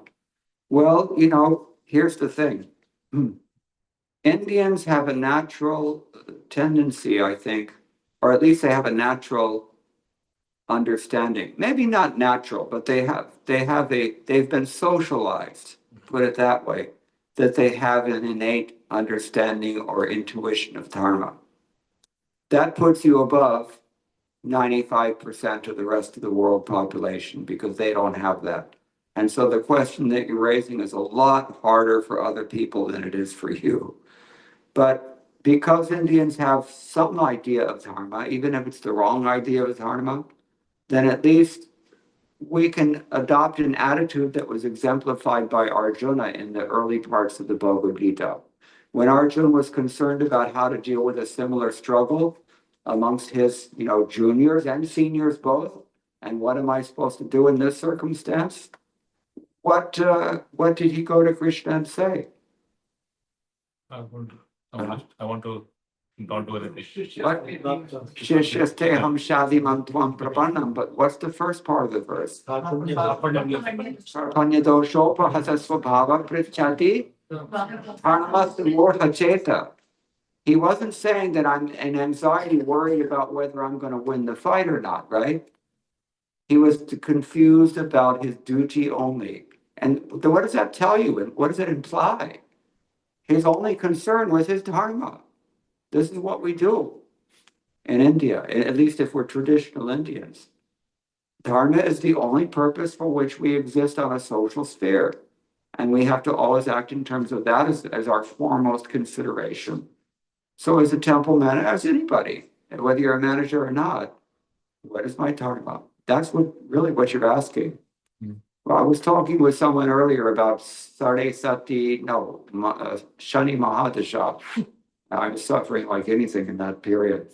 Well, you know, here's the thing. Indians have a natural tendency, I think, or at least they have a natural understanding. Maybe not natural, but they've been socialized, put it that way, that they have an innate understanding or intuition of dharma. That puts you above 95% of the rest of the world population because they don't have that. And so the question that you're raising is a lot harder for other people than it is for you. But because Indians have some idea of dharma, even if it's the wrong idea of dharma, then at least we can adopt an attitude that was exemplified by Arjuna in the early parts of the Bhagavad Gita. When Arjuna was concerned about how to deal with a similar struggle amongst his, juniors and seniors both, and what am I supposed to do in this circumstance? What did he go to Krishna and say? I want to not do anything. What? Shishyasteham shadimam tvam prapannam. But what's the first part of the verse? Sarpanyadoshophahasasvabhava pritchati dharmastamurhacheta. He wasn't saying that I'm in anxiety, worried about whether I'm going to win the fight or not, right? He was confused about his duty only. And what does that tell you? And what does it imply? His only concern was his dharma. This is what we do in India, at least if we're traditional Indians. Dharma is the only purpose for which we exist on a social sphere. And we have to always act in terms of that as our foremost consideration. So as a temple manager, as anybody, whether you're a manager or not, what is my dharma? That's what you're asking. Well, I was talking with someone earlier about Shani Mahadasha. I was suffering like anything in that period.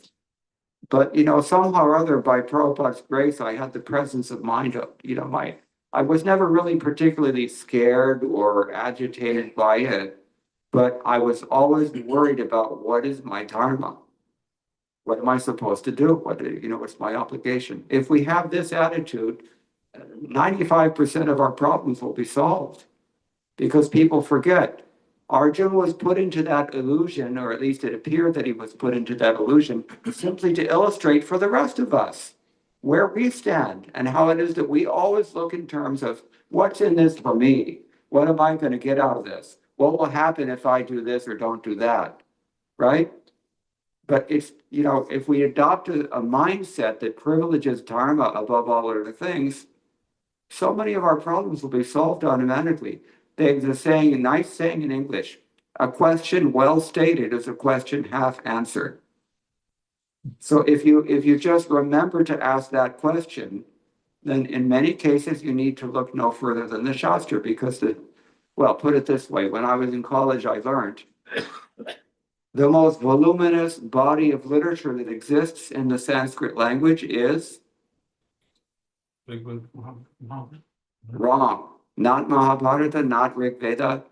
But, somehow or other, by Prabhupada's grace, I had the presence of mind, I was never really particularly scared or agitated by it, but I was always worried about what is my dharma? What am I supposed to do? What's my obligation? If we have this attitude, 95% of our problems will be solved because people forget. Arjuna was put into that illusion, or at least it appeared that he was put into that illusion, simply to illustrate for the rest of us where we stand and how it is that we always look in terms of what's in this for me? What am I going to get out of this? What will happen if I do this or don't do that? Right? But it's, if we adopt a mindset that privileges dharma above all other things, so many of our problems will be solved automatically. There's a nice saying in English, a question well stated is a question half answered. So if you just remember to ask that question, then in many cases you need to look no further than the Shastra because put it this way, when I was in college I learned the most voluminous body of literature that exists in the Sanskrit language is wrong. Not Mahabharata, not Rig Veda,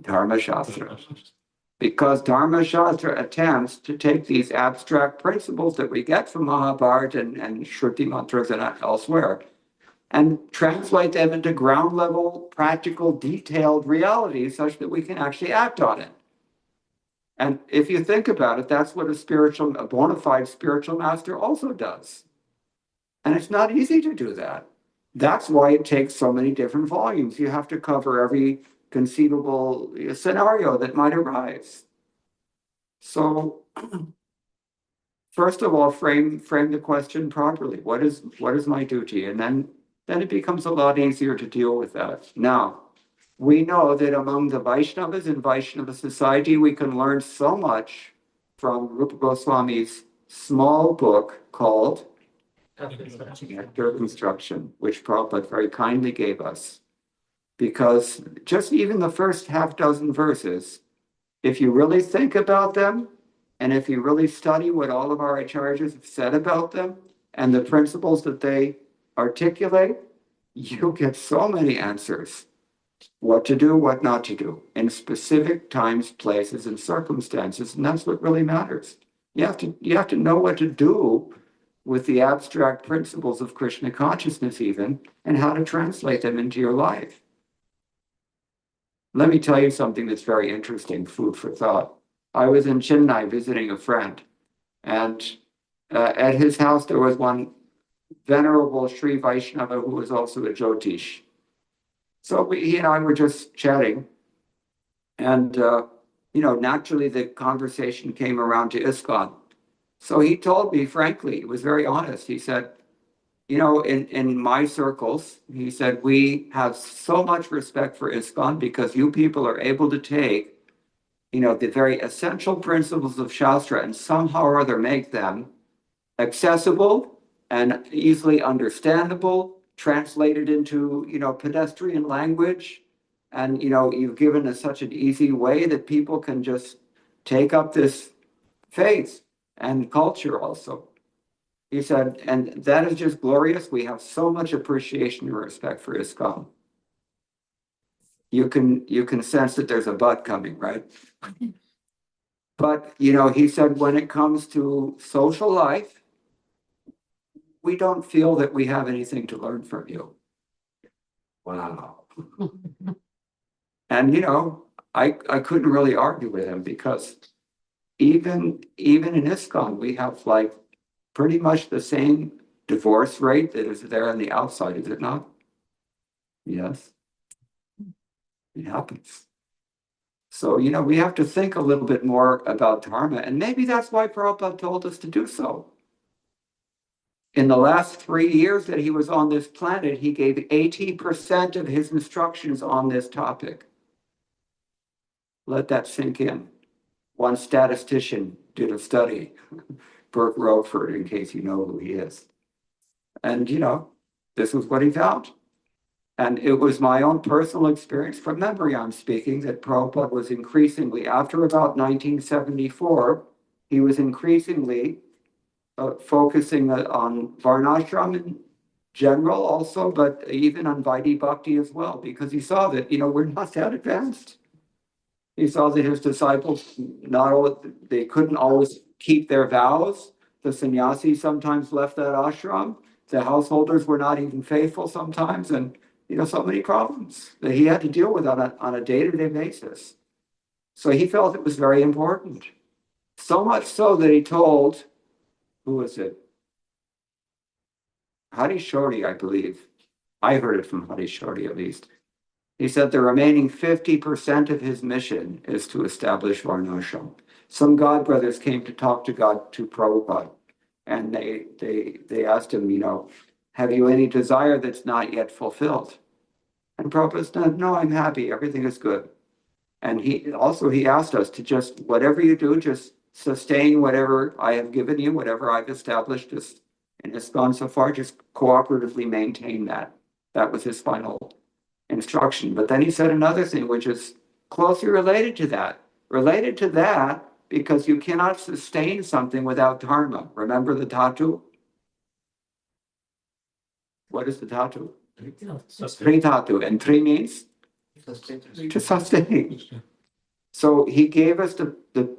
Dharma Shastra. Because Dharma Shastra attempts to take these abstract principles that we get from Mahabharata and Shruti mantras and elsewhere and translate them into ground level, practical, detailed reality such that we can actually act on it. And if you think about it, that's what a bona fide spiritual master also does. And it's not easy to do that. That's why it takes so many different volumes. You have to cover every conceivable scenario that might arise. So, first of all, frame the question properly. What is my duty? And then it becomes a lot easier to deal with that. Now, we know that among the Vaishnavas in Vaishnava society, we can learn so much from Rupa Goswami's small book called Nectar Instruction, which Prabhupada very kindly gave us. Because just even the first half dozen verses, if you really think about them, and if you really study what all of our acharyas have said about them, and the principles that they articulate, you get so many answers. What to do, what not to do, in specific times, places, and circumstances, and that's what really matters. You have to know what to do with the abstract principles of Krishna consciousness even, and how to translate them into your life. Let me tell you something that's very interesting, food for thought. I was in Chennai visiting a friend, and at his house there was one venerable Sri Vaishnava who was also a Jyotish. So he and I were just chatting, and naturally the conversation came around to ISKCON. So he told me, frankly, he was very honest. He said, in my circles, he said, we have so much respect for ISKCON because you people are able to take, the very essential principles of Shastra and somehow or other make them accessible and easily understandable, translated into, pedestrian language. And, you've given us such an easy way that people can just take up this faith and culture also. He said, and that is just glorious. We have so much appreciation and respect for ISKCON. You can sense that there's a but coming, right? But, he said, when it comes to social life, we don't feel that we have anything to learn from you. Wow. And, I couldn't really argue with him because even in ISKCON, we have like pretty much the same divorce rate that is there on the outside, is it not? Yes. It happens. So, we have to think a little bit more about dharma, and maybe that's why Prabhupada told us to do so. In the last 3 years that he was on this planet, he gave 80% of his instructions on this topic. Let that sink in. One statistician did a study, Burke Roadford, in case you know who he is. And, this was what he found. And it was my own personal experience, from memory I'm speaking, that Prabhupada was increasingly, after about 1974, he was increasingly focusing on Varnashram in general also, but even on Vaidhi Bhakti as well, because he saw that, we're not that advanced. He saw that his disciples, they couldn't always keep their vows. The sannyasis sometimes left that ashram. The householders were not even faithful sometimes, and so many problems that he had to deal with on a day-to-day basis. So he felt it was very important. So much so that he told, who was it? Hari Shorty, I believe. I heard it from Hari Shorty at least. He said the remaining 50% of his mission is to establish Varnashram. Some God brothers came to talk to Prabhupada, and they asked him, have you any desire that's not yet fulfilled? And Prabhupada said, no, I'm happy. Everything is good. And he asked us to just, whatever you do, just sustain whatever I have given you, whatever I've established in ISKCON so far, just cooperatively maintain that. That was his final instruction. But then he said another thing, which is closely related to that. Related to that, because you cannot sustain something without dharma. Remember the dhatu? What is the dhatu? Three dhatu. And three means? To sustain. So he gave us the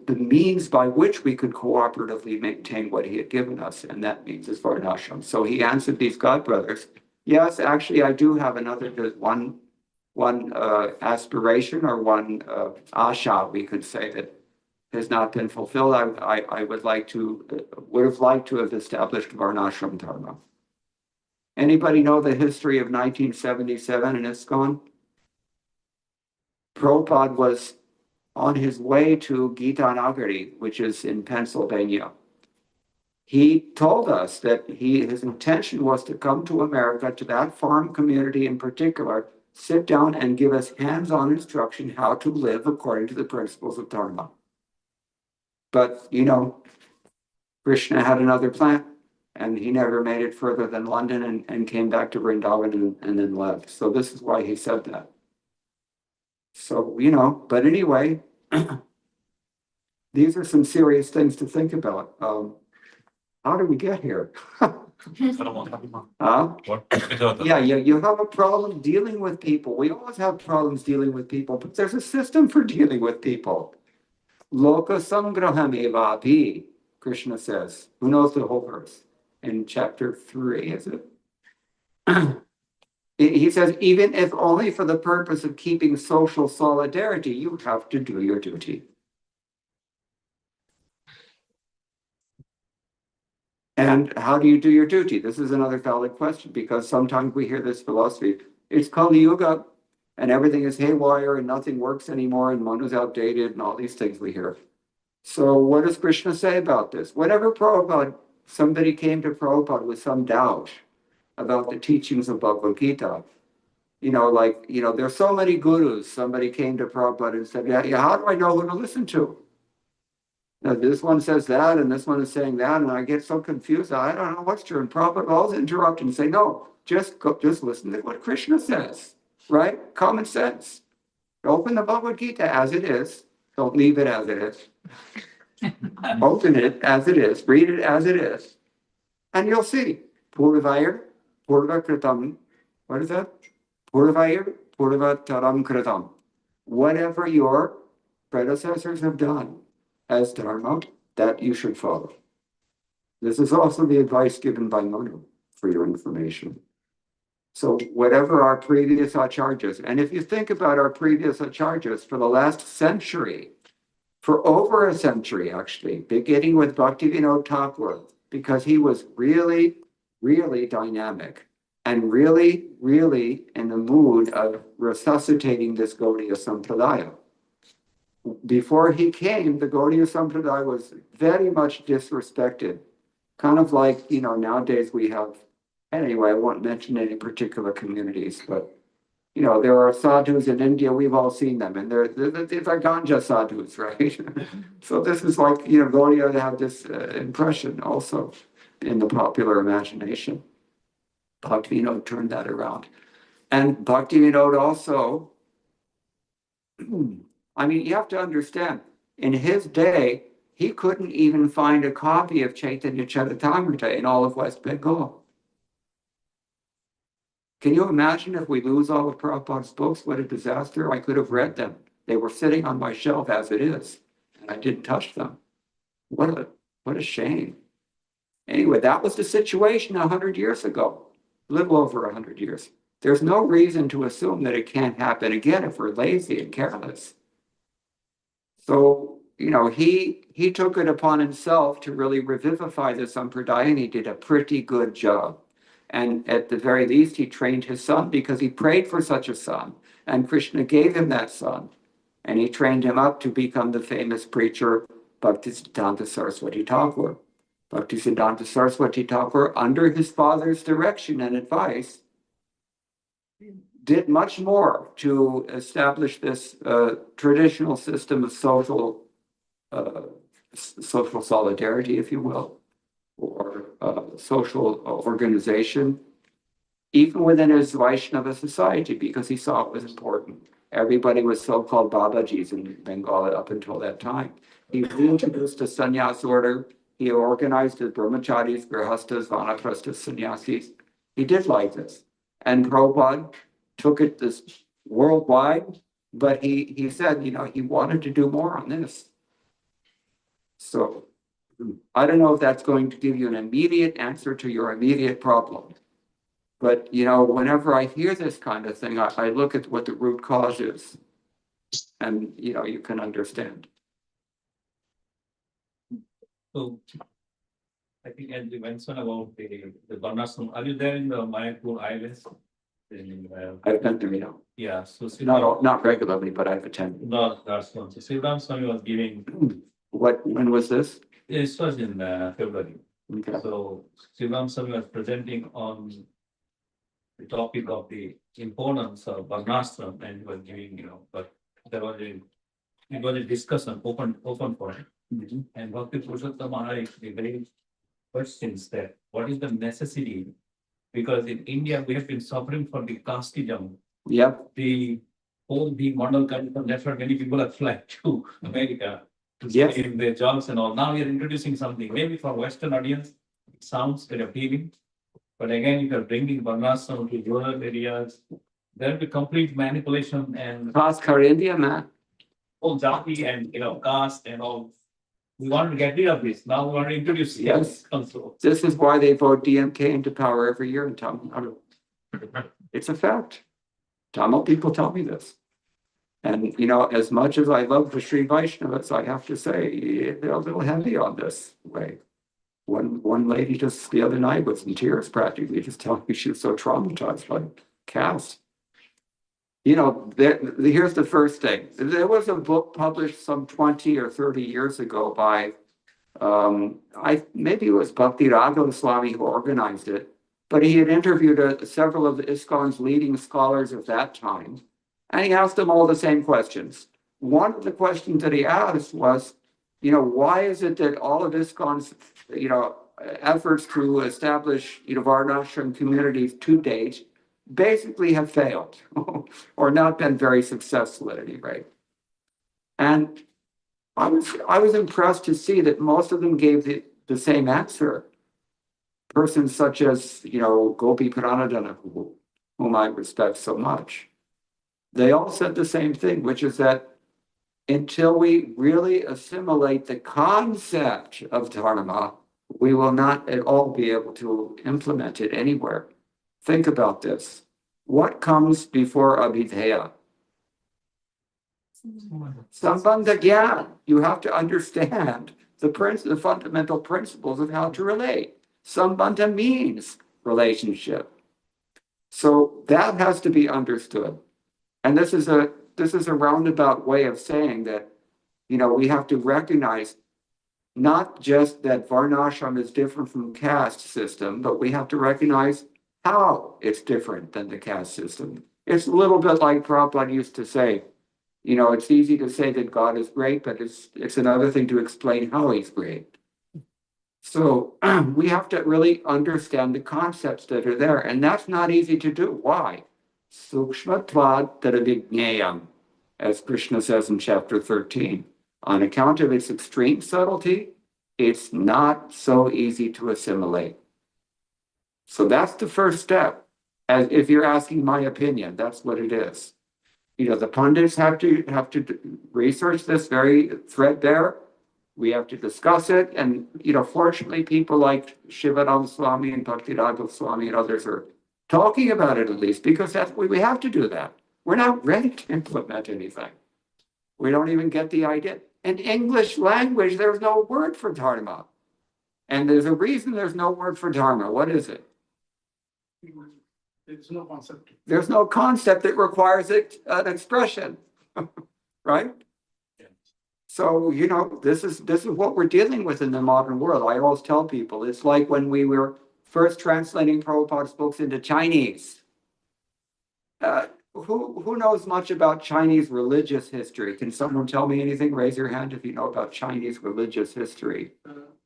means by which we could cooperatively maintain what he had given us, and that means is Varnashram. So he answered these God brothers, yes, actually I do have another one aspiration or one asha, we could say, that has not been fulfilled. I would have liked to have established Varnashram Dharma. Anybody know the history of 1977 in ISKCON? Prabhupada was on his way to Gitanagari, which is in Pennsylvania. He told us that his intention was to come to America, to that farm community in particular, sit down and give us hands-on instruction how to live according to the principles of Dharma. But, Krishna had another plan, and he never made it further than London and came back to Vrindavan and then left. So this is why he said that. So, but anyway, these are some serious things to think about. How did we get here? Yeah, you have a problem dealing with people. We always have problems dealing with people, but there's a system for dealing with people. Loka sangraham evapi, Krishna says. Who knows the whole verse? In chapter 3, is it? He says, even if only for the purpose of keeping social solidarity, you have to do your duty. And how do you do your duty? This is another valid question, because sometimes we hear this philosophy. It's Kali Yuga, and everything is haywire, and nothing works anymore, and Manu's outdated, and all these things we hear. So what does Krishna say about this? Whenever somebody came to Prabhupada with some doubt about the teachings of Bhagavad Gita, there's so many gurus. Somebody came to Prabhupada and said, yeah, how do I know who to listen to? Now, this one says that, and this one is saying that, and I get so confused. I don't know what's true. And Prabhupada will always interrupt and say, no, just listen to what Krishna says, right? Common sense. Open the Bhagavad Gita as it is. Don't leave it as it is. Open it as it is. Read it as it is. And you'll see. Purvayar, Purvakritam. What is that? Purvayar, Purvataram Kritam. Whatever your predecessors have done as Dharma, that you should follow. This is also the advice given by Manu for your information. So whatever our previous acharyas, and if you think about our previous acharyas for the last century, for over a century actually, beginning with Bhaktivinoda Thakur, because he was really, really dynamic and really, really in the mood of resuscitating this Gaudiya Sampradaya. Before he came, the Gaudiya Sampradaya was very much disrespected. Kind of like, nowadays we have, anyway, I won't mention any particular communities, but, there are sadhus in India, we've all seen them, and they're ganja sadhus, right? So this is like, Gaudiya have this impression also in the popular imagination. Bhaktivinoda turned that around. And Bhaktivinoda also, you have to understand, in his day, he couldn't even find a copy of Chaitanya Charitamrita in all of West Bengal. Can you imagine if we lose all of Prabhupada's books? What a disaster. I could have read them. They were sitting on my shelf as it is, and I didn't touch them. What a shame. Anyway, that was the situation 100 years ago, a little over 100 years. There's no reason to assume that it can't happen again if we're lazy and careless. So, he took it upon himself to really revivify the Sampradaya, and he did a pretty good job. And at the very least, he trained his son because he prayed for such a son. And Krishna gave him that son. And he trained him up to become the famous preacher, Bhaktisiddhanta Saraswati Thakur. Bhaktisiddhanta Saraswati Thakur, under his father's direction and advice, did much more to establish this traditional system of social solidarity, if you will, or social organization, even within his Vaishnava society, because he saw it was important. Everybody was so-called Babajis in Bengal up until that time. He reintroduced a sannyas order. He organized the brahmacharis, grihastas, vanaprasthas, sannyasis. He did like this. And Prabhupada took it this worldwide, but he said, he wanted to do more on this. So I don't know if that's going to give you an immediate answer to your immediate problem. But, whenever I hear this kind of thing, I look at what the root cause is. And, you can understand. So I think as you mentioned about the Varnashram, are you there in the Mayapur Islands? I've been there, Yeah, so not regularly, but I've attended. No, that's one. So Sriram Swami was giving, When was this? this was in February. Okay. So Sriram Swami was presenting on the topic of the importance of Varnashram, and he was giving, but there was it was a discussion, open for it. And Bhakti Purushottam Maharaj, the very questions that what is the necessity? Because in India, we have been suffering from the casteism, Yep, the whole the model curriculum. That's why many people are flying to America to Yes. stay in their jobs and all. Now we are introducing something, maybe for Western audience, it sounds very appealing. But again, if you're bringing Varnashram to rural areas, there'll be complete manipulation and Bhaskar India, man. whole jati and caste and all. We want to get rid of this. Now we want to introduce Yes. also. This is why they vote DMK into power every year in Tamil Nadu. It's a fact. Tamil people tell me this. And, as much as I love the Sri Vaishnavas, I have to say, they're a little heavy on this way. One lady just the other night was in tears practically, just telling me she was so traumatized by caste. Here's the first thing. There was a book published some 20 or 30 years ago by, maybe it was Bhakti Raghava Swami who organized it, but he had interviewed several of the ISKCON's leading scholars of that time, and he asked them all the same questions. One of the questions that he asked was, why is it that all of ISKCON's, efforts to establish, Varnashram communities to date basically have failed or not been very successful at any rate. And I was impressed to see that most of them gave the same answer. Persons such as, Gopi Pranadana, whom I respect so much. They all said the same thing, which is that until we really assimilate the concept of dharma, we will not at all be able to implement it anywhere. Think about this. What comes before abhidheya? Sambandha Gyan. You have to understand the fundamental principles of how to relate. Sambandha means relationship. So that has to be understood. And this is a roundabout way of saying that, we have to recognize not just that Varnashram is different from caste system, but we have to recognize how it's different than the caste system. It's a little bit like Prabhupada used to say, it's easy to say that God is great, but it's another thing to explain how he's great. So we have to really understand the concepts that are there, and that's not easy to do. Why? Sukshmatvad tadavijnayam, as Krishna says in chapter 13. On account of its extreme subtlety, it's not so easy to assimilate. So that's the first step. As if you're asking my opinion, that's what it is. The pundits have to research this very threadbare. We have to discuss it. And, fortunately, people like Shivanand Swami and Bhakti Raghava Swami and others are talking about it at least, because that's what we have to do that. We're not ready to implement anything. We don't even get the idea. In English language, there's no word for dharma. And there's a reason there's no word for dharma. What is it? There's no concept. There's no concept that requires an expression, right? So, this is what we're dealing with in the modern world. I always tell people, it's like when we were first translating Prabhupada's books into Chinese. Who knows much about Chinese religious history? Can someone tell me anything? Raise your hand if you know about Chinese religious history.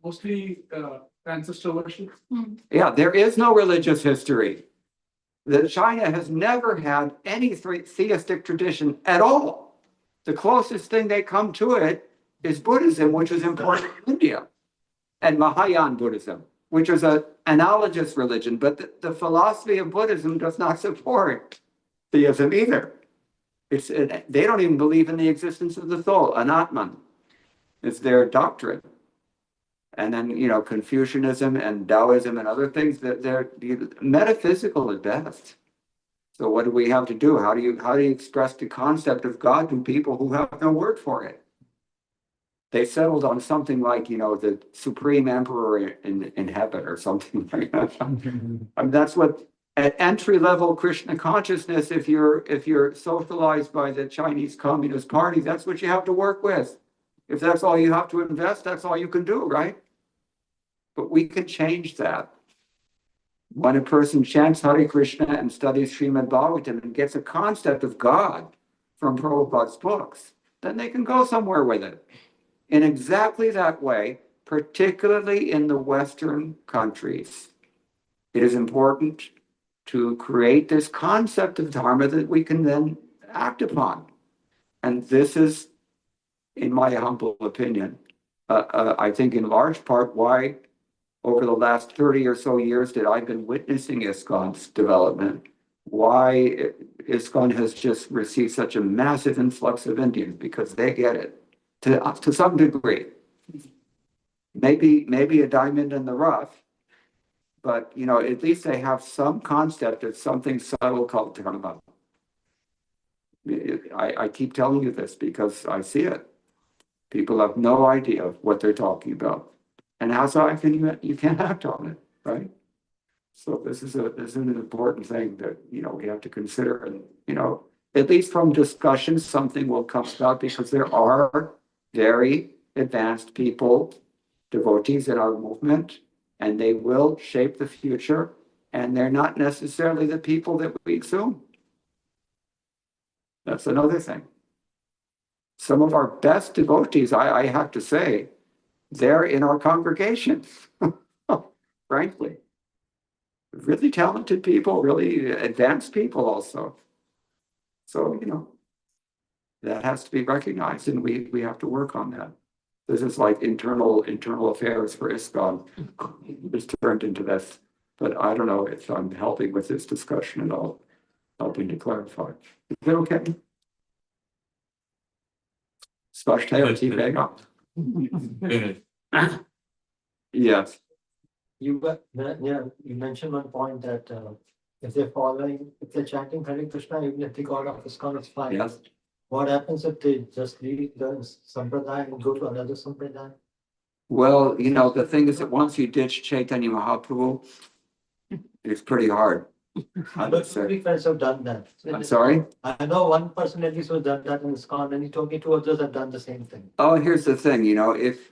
Mostly ancestor worship. Yeah, there is no religious history. China has never had any theistic tradition at all. The closest thing they come to it is Buddhism, which is important in India, and Mahayana Buddhism, which is an analogous religion. But the philosophy of Buddhism does not support theism either. They don't even believe in the existence of the soul, Anatman. It's their doctrine. And then, Confucianism and Taoism and other things, that they're metaphysical at best. So what do we have to do? How do you express the concept of God to people who have no word for it? They settled on something like, the supreme emperor in heaven or something like that. I mean, that's what at entry-level Krishna consciousness, if you're socialized by the Chinese Communist Party, that's what you have to work with. If that's all you have to invest, that's all you can do, right? But we can change that. When a person chants Hare Krishna and studies Srimad Bhagavatam and gets a concept of God from Prabhupada's books, then they can go somewhere with it. In exactly that way, particularly in the Western countries, it is important to create this concept of Dharma that we can then act upon. And this is, in my humble opinion, I think in large part why over the last 30 or so years that I've been witnessing ISKCON's development, why ISKCON has just received such a massive influx of Indians, because they get it to some degree. Maybe a diamond in the rough, but at least they have some concept of something subtle called Dharma. I keep telling you this because I see it. People have no idea what they're talking about. And how so you can't act on it, right? So this is an important thing that we have to consider, and at least from discussions something will come about, because there are very advanced people, devotees in our movement, and they will shape the future, and they're not necessarily the people that we assume. That's another thing. Some of our best devotees, I have to say, they're in our congregations, frankly. Really talented people, really advanced people also. So, that has to be recognized, and we have to work on that. This is like internal affairs for ISKCON. It's turned into this, but I don't know if I'm helping with this discussion at all, helping to clarify. Is that okay? Yes. You mentioned one point that if they're chanting Hare Krishna, even if they got off ISKCON, it's fine. Yes. What happens if they just leave the sampradaya and go to another sampradaya? Well, the thing is that once you ditch Chaitanya Mahaprabhu, it's pretty hard. I know three friends have done that. I'm sorry? I know one person at least who has done that in ISKCON, and he told me two others have done the same thing. Oh, here's the thing,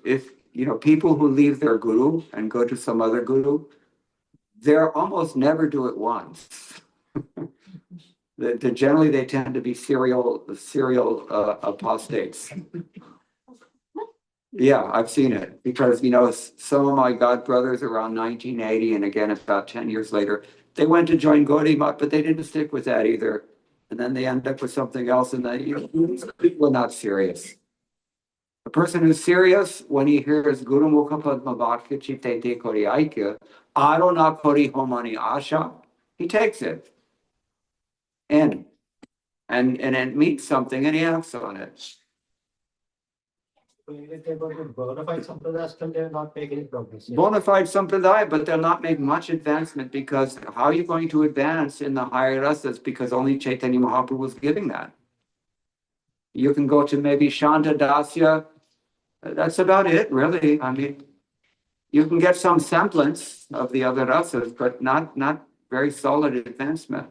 if people who leave their guru and go to some other guru, they're almost never do it once. Generally, they tend to be serial apostates. Yeah, I've seen it, because some of my godbrothers around 1980, and again about 10 years later, they went to join Gaudiya Math, but they didn't stick with that either. And then they end up with something else, and people are not serious. A person who's serious, when he hears Guru Mukha Padma Vakya Chitte Te Kori Aikya, Arona Kori Homani Asha, he takes it. And it means something, and he acts on it. If they go to bona fide sampradaya, still they're not making any progress. Bona fide sampradaya, but they'll not make much advancement, because how are you going to advance in the higher rasas? Because only Chaitanya Mahaprabhu was giving that. You can go to maybe Shanta Dasya. That's about it, really. I mean, you can get some semblance of the other rasas, but not very solid advancement.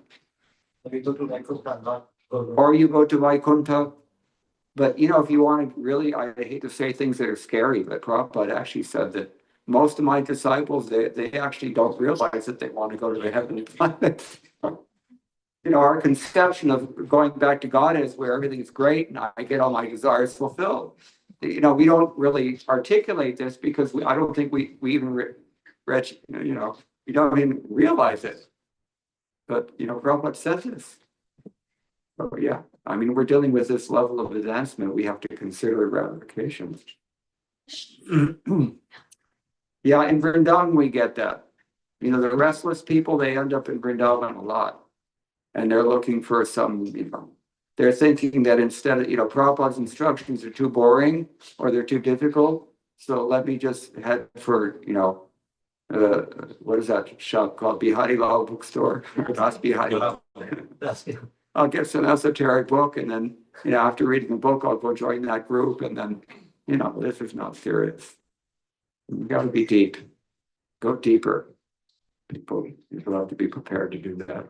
We go to Vaikuntha, not go to. Or you go to Vaikuntha. But if you want to really, I hate to say things that are scary, but Prabhupada actually said that most of my disciples, they actually don't realize that they want to go to the heavenly planet. Our conception of going back to God is where everything is great and I get all my desires fulfilled. We don't really articulate this because I don't think we even we don't even realize it. But Prabhupada says this. Oh yeah, I mean, we're dealing with this level of advancement. We have to consider ramifications. Yeah, in Vrindavan we get that. The restless people, they end up in Vrindavan a lot, and they're looking for some. They're thinking that instead of Prabhupada's instructions are too boring or they're too difficult, so let me just head for what is that shop called? Bihari Lal Bookstore. That's Bihari Lal. I'll get some esoteric book, and then, after reading the book, I'll go join that group, and then, this is not serious. You got to be deep. Go deeper. People have to be prepared to do that.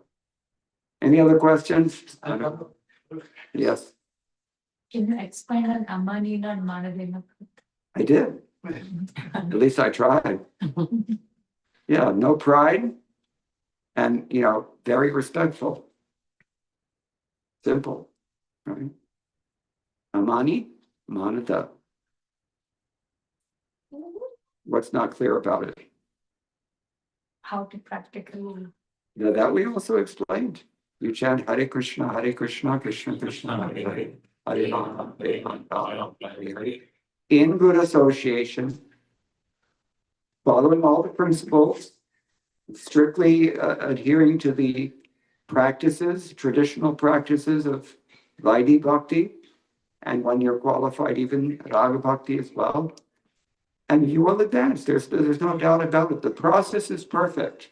Any other questions? Yes, Can you explain on Amanina and Manadina? I did. At least I tried. Yeah, no pride, and, very respectful. Simple, right? Amani, manada. What's not clear about it? How to practically. That we also explained. You chant Hare Krishna, Krishna Krishna, Hare Hare, Hare Rama, Hare Rama, Hare Hare. In good association, following all the principles, strictly adhering to the practices, traditional practices of Vaidhi Bhakti, and when you're qualified, even Raga Bhakti as well. And you will advance. There's no doubt about it. The process is perfect.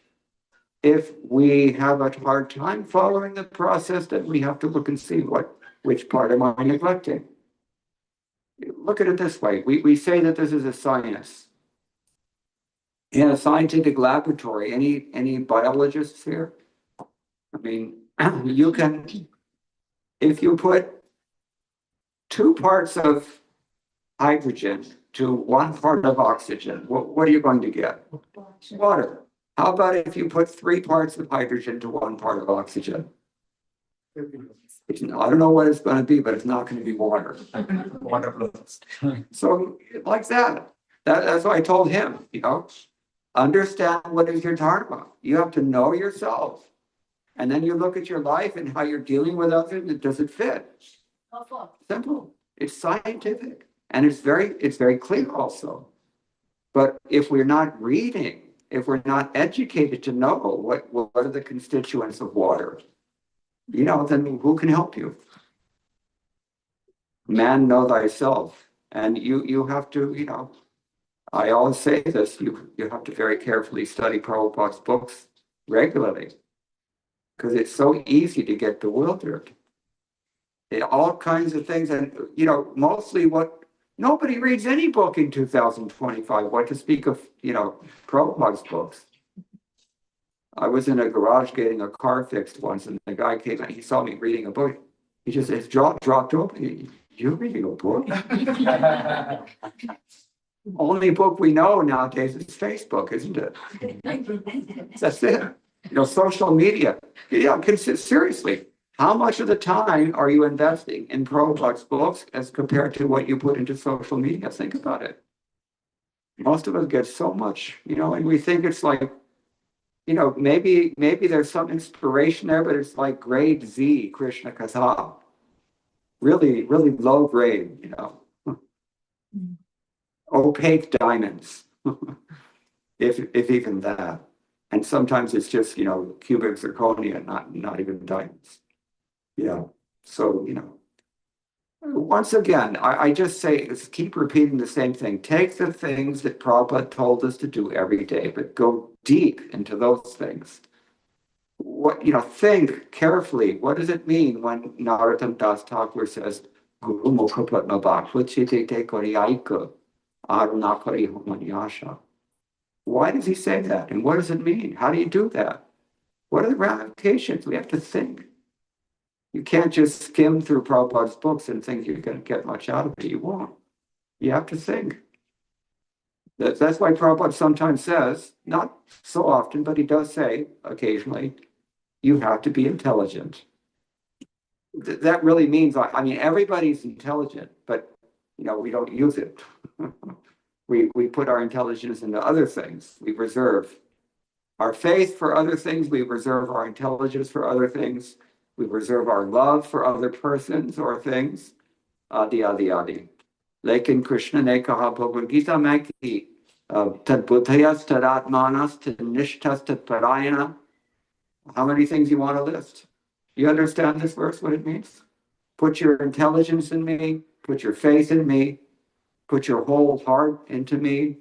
If we have a hard time following the process, then we have to look and see which part am I neglecting. Look at it this way. We say that this is a science. In a scientific laboratory, any biologists here? I mean, you can, if you put 2 parts of hydrogen to 1 part of oxygen, what are you going to get? Water. How about if you put 3 parts of hydrogen to 1 part of oxygen? I don't know what it's going to be, but it's not going to be water. Water. So like that. That's what I told him, understand what is your dharma. You have to know yourself. And then you look at your life and how you're dealing with others, and does it fit? Simple. It's scientific. And it's very clear also. But if we're not reading, if we're not educated to know what are the constituents of water, then who can help you? Man, know thyself. And you have to, I always say this, you have to very carefully study Prabhupada's books regularly, because it's so easy to get bewildered. All kinds of things, and mostly nobody reads any book in 2025, what to speak of, Prabhupada's books. I was in a garage getting a car fixed once, and the guy came and he saw me reading a book. He just, his jaw dropped open. You're reading a book? Only book we know nowadays is Facebook, isn't it? That's it. Social media. Yeah, seriously. How much of the time are you investing in Prabhupada's books as compared to what you put into social media? Think about it. Most of us get so much, and we think it's like, maybe there's some inspiration there, but it's like grade Z Krishna Katha. Really, really low grade, opaque diamonds, if even that. And sometimes it's just, cubic zirconia, not even diamonds. Yeah. So, once again, I just say, keep repeating the same thing. Take the things that Prabhupada told us to do every day, but go deep into those things. Think carefully. What does it mean when Narottam Das Thakur says, Guru Mukha Padma Bhakti Te Koriaika Arunakari Homanyasha? Why does he say that? And what does it mean? How do you do that? What are the ramifications? We have to think. You can't just skim through Prabhupada's books and think you're going to get much out of it. You won't. You have to think. That's why Prabhupada sometimes says, not so often, but he does say occasionally, you have to be intelligent. That really means, everybody's intelligent, but, we don't use it. We put our intelligence into other things. We reserve our faith for other things. We reserve our intelligence for other things. We reserve our love for other persons or things. Adi, adi, adi. Lekin Krishna ne kaha Bhagavad Gita mein ki tad buddhayas tad atmanas tad nishtas tad parayana. How many things you want to list? You understand this verse, what it means? Put your intelligence in me, put your faith in me, put your whole heart into me.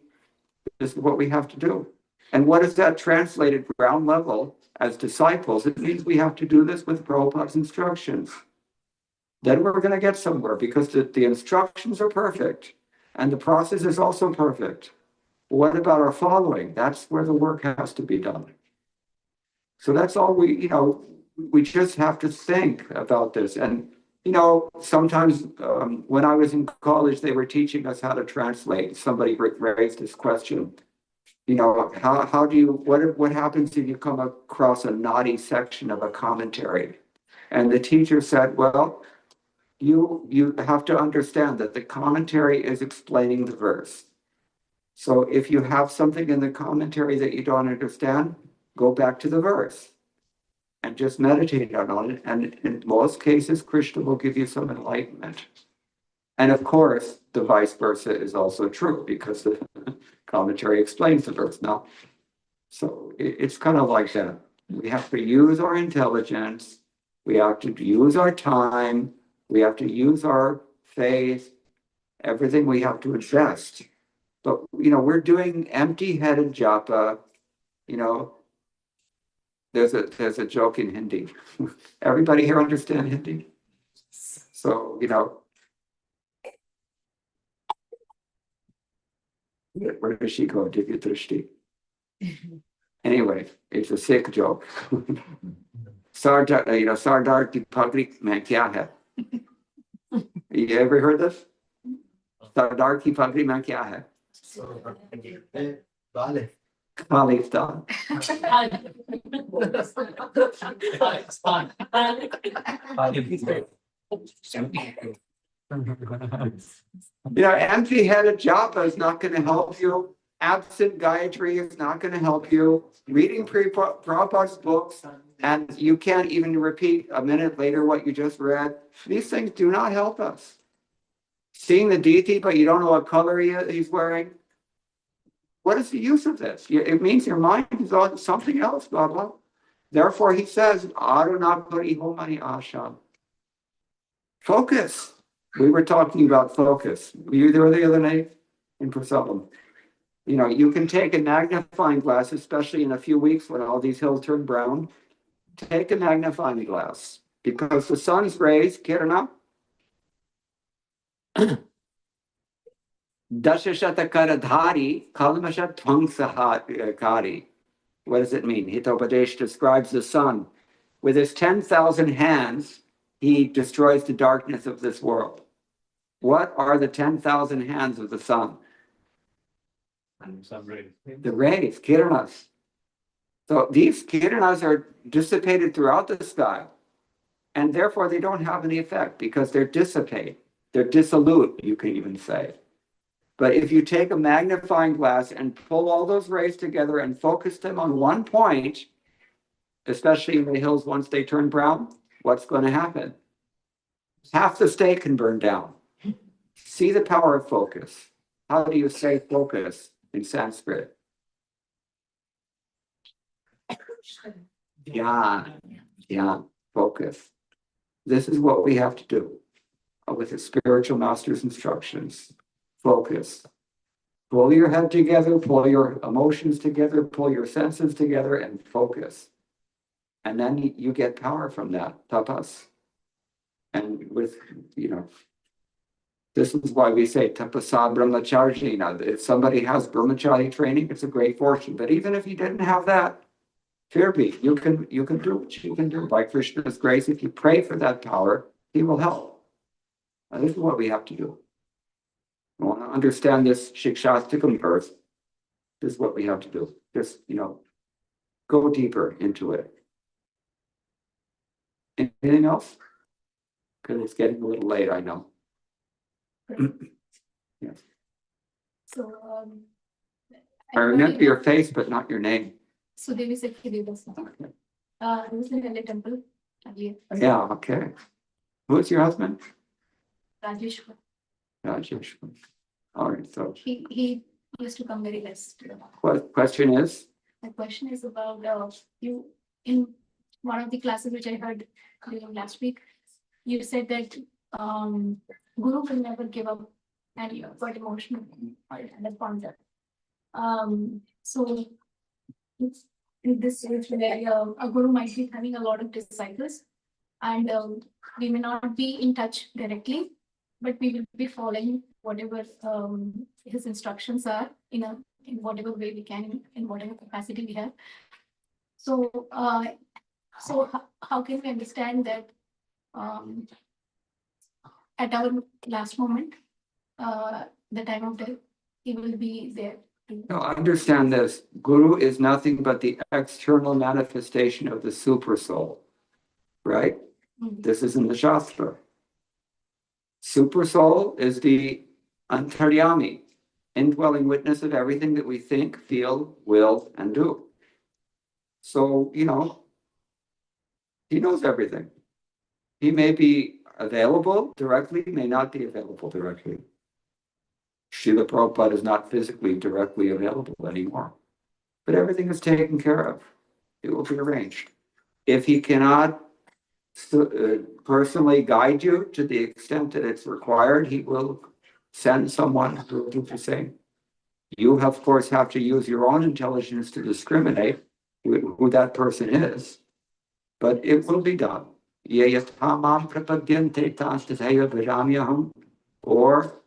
This is what we have to do. And what is that translated ground level as disciples? It means we have to do this with Prabhupada's instructions. Then we're going to get somewhere, because the instructions are perfect and the process is also perfect. What about our following? That's where the work has to be done. So that's all we just have to think about this. And, sometimes when I was in college, they were teaching us how to translate. Somebody raised this question. You know, how do you, what happens if you come across a naughty section of a commentary? And the teacher said, well, you have to understand that the commentary is explaining the verse. So if you have something in the commentary that you don't understand, go back to the verse and just meditate on it. And in most cases, Krishna will give you some enlightenment. And of course, the vice versa is also true because the commentary explains the verse. Now, so it's kind of like that. We have to use our intelligence. We have to use our time. We have to use our faith. Everything we have to invest. But, you know, we're doing empty-headed japa. You know, there's a joke in Hindi. Everybody here understand Hindi? So, you know, where does she go? Divya Drishti. Anyway, it's a sick joke. Sardar, you know, Sardar ki pagri mein kya hai? You ever heard this? Sardar ki pagri mein kya hai? Vale. Khaliftan. You know, empty-headed japa is not going to help you. Absent Gayatri is not going to help you. Reading Prabhupada's books, and you can't even repeat a minute later what you just read. These things do not help us. Seeing the deity, but you don't know what color he's wearing. What is the use of this? It means your mind is on something else, blah, blah. Therefore, he says, focus. We were talking about focus. Were you there the other night in Prasadam? You know, you can take a magnifying glass, especially in a few weeks when all these hills turn brown. Take a magnifying glass because the sun's rays, kirana, Dashashatakaradhari, Kalmashat Tvangsahatkari. What does it mean? Hitopadesh describes the sun. With his 10,000 hands, he destroys the darkness of this world. What are the 10,000 hands of the sun? The rays, kiranas. So these kiranas are dissipated throughout the sky, and therefore they don't have any effect because they're dissipate. They're dissolute, you could even say. But if you take a magnifying glass and pull all those rays together and focus them on one point, especially in the hills once they turn brown, what's going to happen? Half the state can burn down. See the power of focus. How do you say focus in Sanskrit? Dhyan, focus. This is what we have to do with the spiritual master's instructions. Focus. Pull your head together, pull your emotions together, pull your senses together, and focus. And then you get power from that, tapas. And with, you know, this is why we say tapasa brahmacharya. If somebody has brahmachari training, it's a great fortune. But even if you didn't have that, fear be, you can do what you can do by Krishna's grace. If you pray for that power, he will help. And this is what we have to do. We want to understand this Shikshastikam verse. This is what we have to do. Just, you know, go deeper into it. Anything else? Because it's getting a little late, I know. Yes. So, I remember your face, but not your name. So Devi Sekhi Okay. I was in LA temple earlier. Yeah, okay. Who's your husband? Rajesh. Rajesh. All right, so He used to come very less. what question is? The question is about you in one of the classes which I heard during last week. You said that Guru will never give up, and you are quite emotional and upon that. So it's in this stage where a Guru might be having a lot of disciples, and we may not be in touch directly, but we will be following whatever his instructions are in whatever way we can, in whatever capacity we have. So, how can we understand that at our last moment, the time of death, he will be there Now, understand this, Guru is nothing but the external manifestation of the super soul, right? This is in the Shastra. Super soul is the antaryami, indwelling witness of everything that we think, feel, will, and do. So, he knows everything. He may be available directly, may not be available directly. Srila Prabhupada is not physically directly available anymore, but everything is taken care of. It will be arranged. If he cannot personally guide you to the extent that it's required, he will send someone who will do the same. You, of course, have to use your own intelligence to discriminate who that person is, but it will be done. Or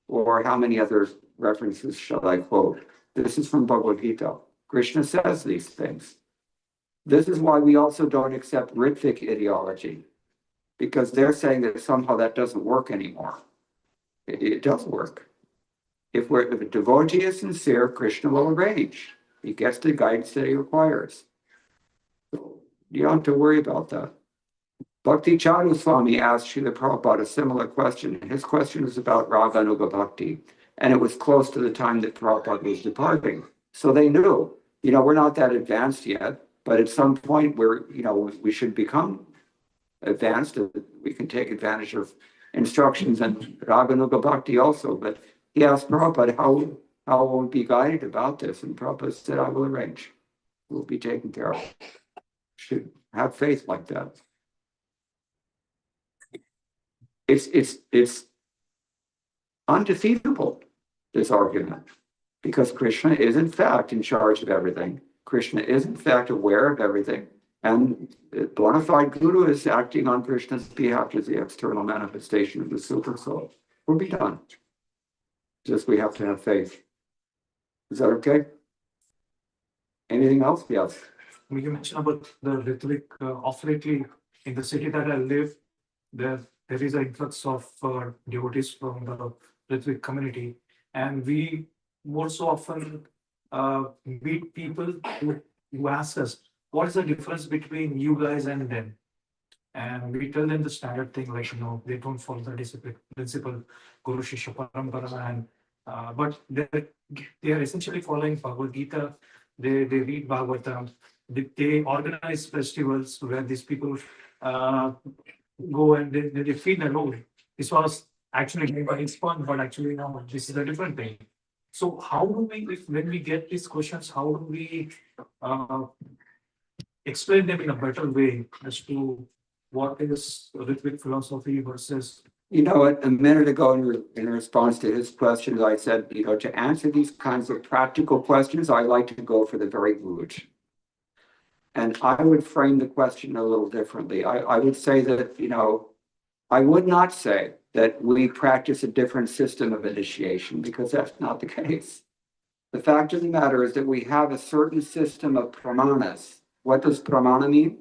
or how many other references shall I quote? This is from Bhagavad Gita. Krishna says these things. This is why we also don't accept Ritvik ideology, because they're saying that somehow that doesn't work anymore. It does work. If a devotee is sincere, Krishna will arrange. He gets the guidance that he requires. So you don't have to worry about that. Bhakti Charu Swami asked Srila Prabhupada a similar question. His question was about Raganuga Bhakti, and it was close to the time that Prabhupada was departing. So they knew, we're not that advanced yet, but at some point we should become advanced. We can take advantage of instructions and Raganuga Bhakti also. But he asked Prabhupada, how will we be guided about this? And Prabhupada said, I will arrange. We'll be taken care of. Should have faith like that. It's undefeatable, this argument, because Krishna is in fact in charge of everything. Krishna is in fact aware of everything, and the bona fide Guru is acting on Krishna's behalf as the external manifestation of the super soul. We'll be done. Just we have to have faith. Is that okay? Anything else? Yes. You mentioned about the Ritvik, of lately in the city that I live, there is an influx of devotees from the Ritvik community, and we more so often meet people who ask us, what is the difference between you guys and them? And we tell them the standard thing, like, they don't follow the discipline principle, Guru Shishya Parampara, and but they are essentially following Bhagavad Gita. They read Bhagavatam. They organize festivals where these people go and they feed alone. This was actually made by ISKCON, but actually now this is a different thing. So how do we, when we get these questions, how do we explain them in a better way as to what is Ritvik philosophy versus? A minute ago in response to his questions, I said, to answer these kinds of practical questions, I like to go for the very root. And I would frame the question a little differently. I would say that, I would not say that we practice a different system of initiation, because that's not the case. The fact of the matter is that we have a certain system of pramanas. What does pramana mean?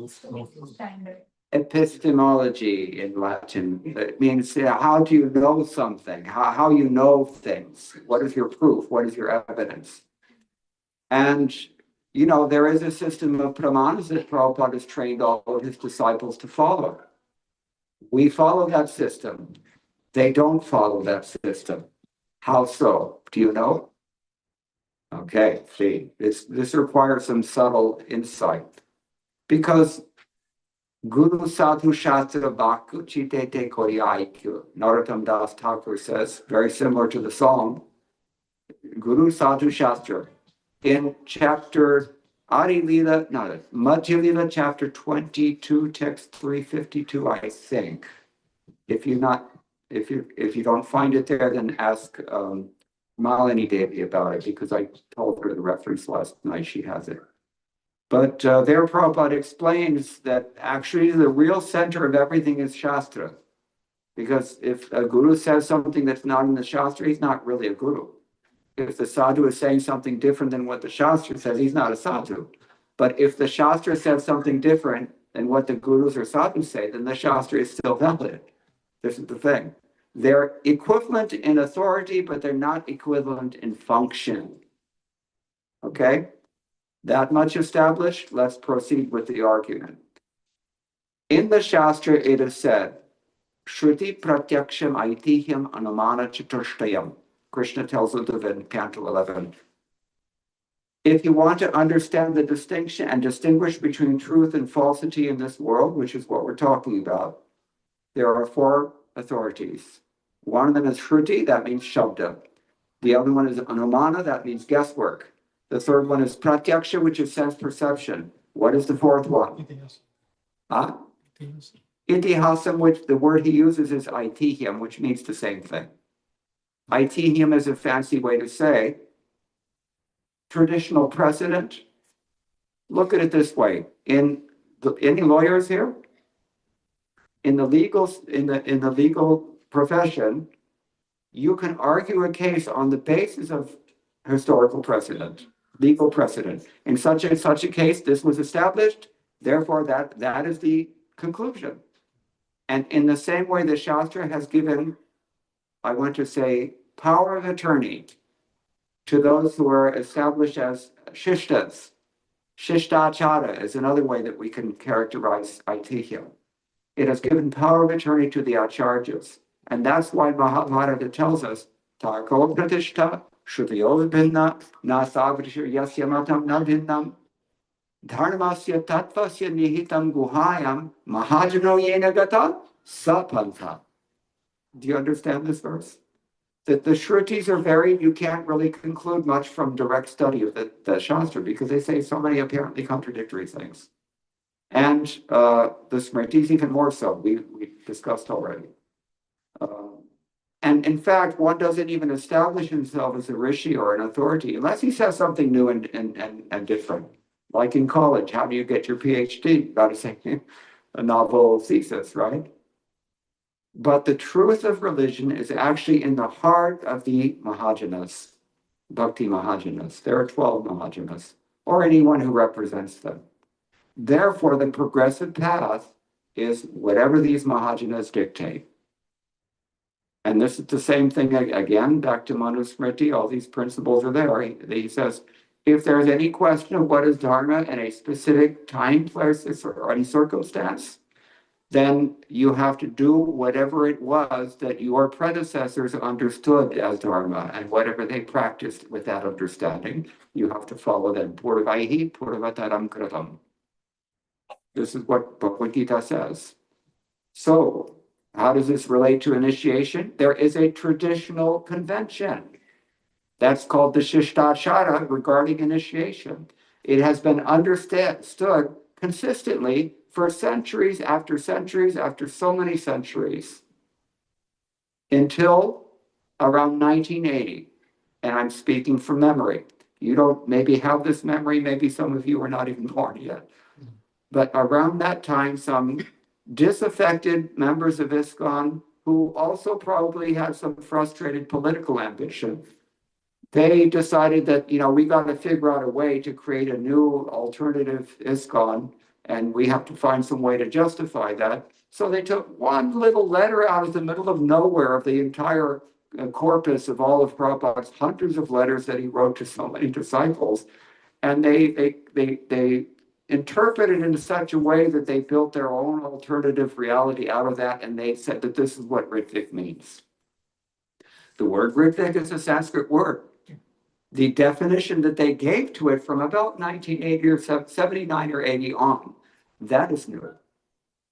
Standard. Epistemology in Latin. It means how do you know something? How you know things? What is your proof? What is your evidence? And there is a system of pramanas that Prabhupada has trained all of his disciples to follow. We follow that system. They don't follow that system. How so? Do you know? Okay, see, this requires some subtle insight. Because Guru Sadhu Shastra Bhaku Chitete Koryaikyu, Narottam Das Thakur says, very similar to the song, Guru Sadhu Shastra, in chapter Madhya Lila, chapter 22, text 352, I think. If you don't find it there, then ask Malini Devi about it, because I told her the reference last night. She has it. But there Prabhupada explains that actually the real center of everything is Shastra. Because if a guru says something that's not in the Shastra, he's not really a guru. If the sadhu is saying something different than what the Shastra says, he's not a sadhu. But if the Shastra says something different than what the gurus or sadhus say, then the Shastra is still valid. This is the thing. They're equivalent in authority, but they're not equivalent in function. Okay? That much established, let's proceed with the argument. In the Shastra, it is said, Shruti pratyaksham aitihim anumana chatushtayam. Krishna tells Uddhava in Canto 11. If you want to understand the distinction and distinguish between truth and falsity in this world, which is what we're talking about, there are 4 authorities. One of them is Shruti, that means Shabda. The other one is Anumana, that means guesswork. The third one is Pratyaksha, which is sense perception. What is the 4th one? Huh? Itihasam, which the word he uses is Aitihim, which means the same thing. Aitihim is a fancy way to say traditional precedent. Look at it this way. Any lawyers here? In the legal profession, you can argue a case on the basis of historical precedent, legal precedent. In such a case, this was established, therefore that is the conclusion. And in the same way, the Shastra has given, I want to say, power of attorney to those who are established as shishtas. Shishtachara is another way that we can characterize Aitihya. It has given power of attorney to the acharyas. And that's why Mahabharata tells us, Tarko pratishta, Shrutiyo vibhinna, nasavrisha yasya matam na bhinnam, dharmasya tattvasya nihitam guhayam, mahajano yena gata, sapantha. Do you understand this verse? That the Shrutis are very, you can't really conclude much from direct study of the Shastra because they say so many apparently contradictory things. And the Smritis even more so, we discussed already. And in fact, one doesn't even establish himself as a rishi or an authority unless he says something new and different. Like in college, how do you get your PhD? You got to say a novel thesis, right? But the truth of religion is actually in the heart of the Mahajanas, Bhakti Mahajanas. There are 12 Mahajanas, or anyone who represents them. Therefore, the progressive path is whatever these Mahajanas dictate. And this is the same thing again, back to Manusmriti, all these principles are there. He says, if there's any question of what is Dharma in a specific time, place, or any circumstance, then you have to do whatever it was that your predecessors understood as Dharma and whatever they practiced with that understanding, you have to follow them. Purvaihi purvataram kratam. This is what Bhagavad Gita says. So, how does this relate to initiation? There is a traditional convention. That's called the Shishtachara regarding initiation. It has been understood consistently for centuries after so many centuries until around 1980. And I'm speaking from memory. You don't maybe have this memory, maybe some of you are not even born yet. But around that time, some disaffected members of ISKCON who also probably had some frustrated political ambition, they decided that, we got to figure out a way to create a new alternative ISKCON, and we have to find some way to justify that. So they took one little letter out of the middle of nowhere of the entire corpus of all of Prabhupada's hundreds of letters that he wrote to so many disciples, and they interpreted in such a way that they built their own alternative reality out of that, and they said that this is what Ritvik means. The word Ritvik is a Sanskrit word. The definition that they gave to it from about 1980 or 79 or 80 on, that is new.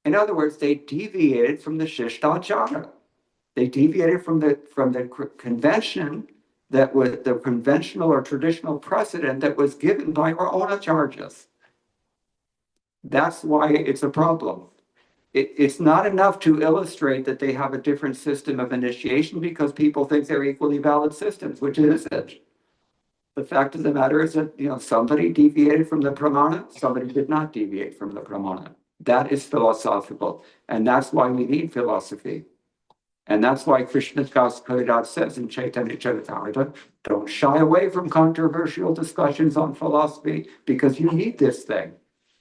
In other words, they deviated from the Shishtachara. They deviated from the convention that was the conventional or traditional precedent that was given by our own acharyas. That's why it's a problem. It's not enough to illustrate that they have a different system of initiation because people think they're equally valid systems, which it isn't. The fact of the matter is that, somebody deviated from the pramana, somebody did not deviate from the pramana. That is philosophical. And that's why we need philosophy. And that's why Krishna Das Kaviraj says in Chaitanya Charitamrita, don't shy away from controversial discussions on philosophy because you need this thing.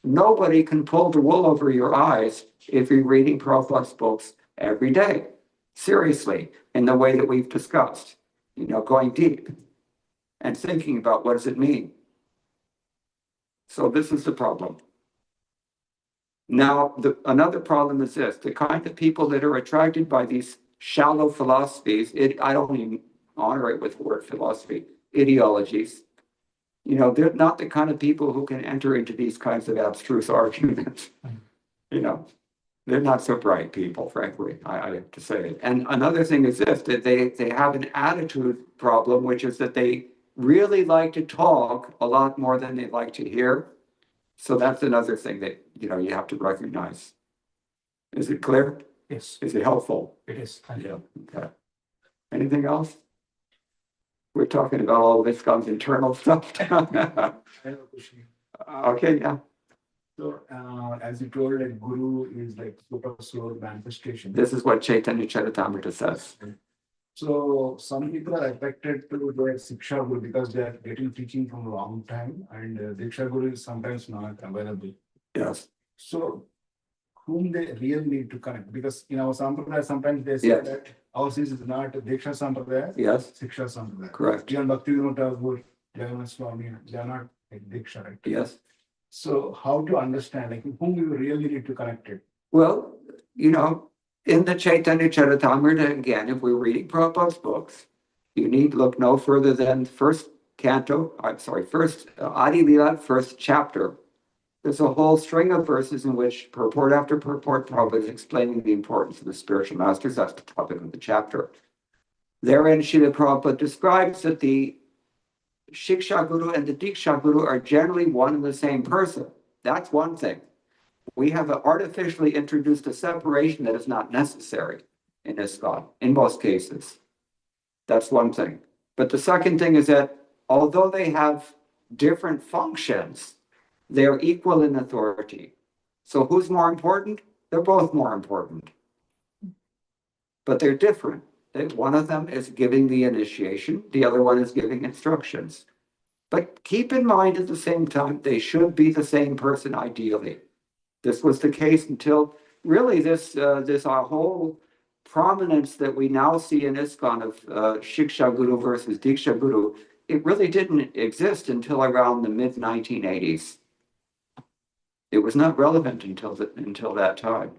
Nobody can pull the wool over your eyes if you're reading Prabhupada's books every day. seriously in the way that we've discussed, going deep and thinking about what does it mean. So this is the problem. Now, another problem is this, the kind of people that are attracted by these shallow philosophies, I don't even honor it with the word philosophy, ideologies. They're not the kind of people who can enter into these kinds of abstruse arguments. They're not so bright people, frankly, I have to say. And another thing is this, that they have an attitude problem, which is that they really like to talk a lot more than they like to hear. So that's another thing that, you have to recognize. Is it clear? Yes, Is it helpful? it is. Thank you. Okay. Anything else? We're talking about all this ISKCON's internal stuff. I have a question. Okay, yeah. So, as you told, like Guru is like super slow manifestation. This is what Chaitanya Charitamrita says. So some people are affected to their Siksha Guru because they are getting teaching from a long time, and Diksha Guru is sometimes not available. Yes. So whom they really need to connect? Because in our Sampradaya, sometimes they say Yes. that ours is not Diksha Sampradaya, Yes. Siksha Sampradaya. Correct. Even Bhakti Thakur, Jagannath Swami, they are not like Diksha, right? Yes. So how to understand, like whom you really need to connect it? Well, in the Chaitanya Charitamrita, again, if we're reading Prabhupada's books, you need look no further than first Adi Lila, first chapter. There's a whole string of verses in which purport after purport Prabhupada is explaining the importance of the spiritual masters. That's the topic of the chapter. Therein, Srila Prabhupada describes that the Shiksha Guru and the Diksha Guru are generally one and the same person. That's one thing. We have artificially introduced a separation that is not necessary in ISKCON, in most cases. That's one thing. But the second thing is that although they have different functions, they're equal in authority. So who's more important? They're both more important. But they're different. One of them is giving the initiation, the other one is giving instructions. But keep in mind at the same time, they should be the same person ideally. This was the case until really this whole prominence that we now see in ISKCON of Shiksha Guru versus Diksha Guru, it really didn't exist until around the mid-1980s. It was not relevant until that time.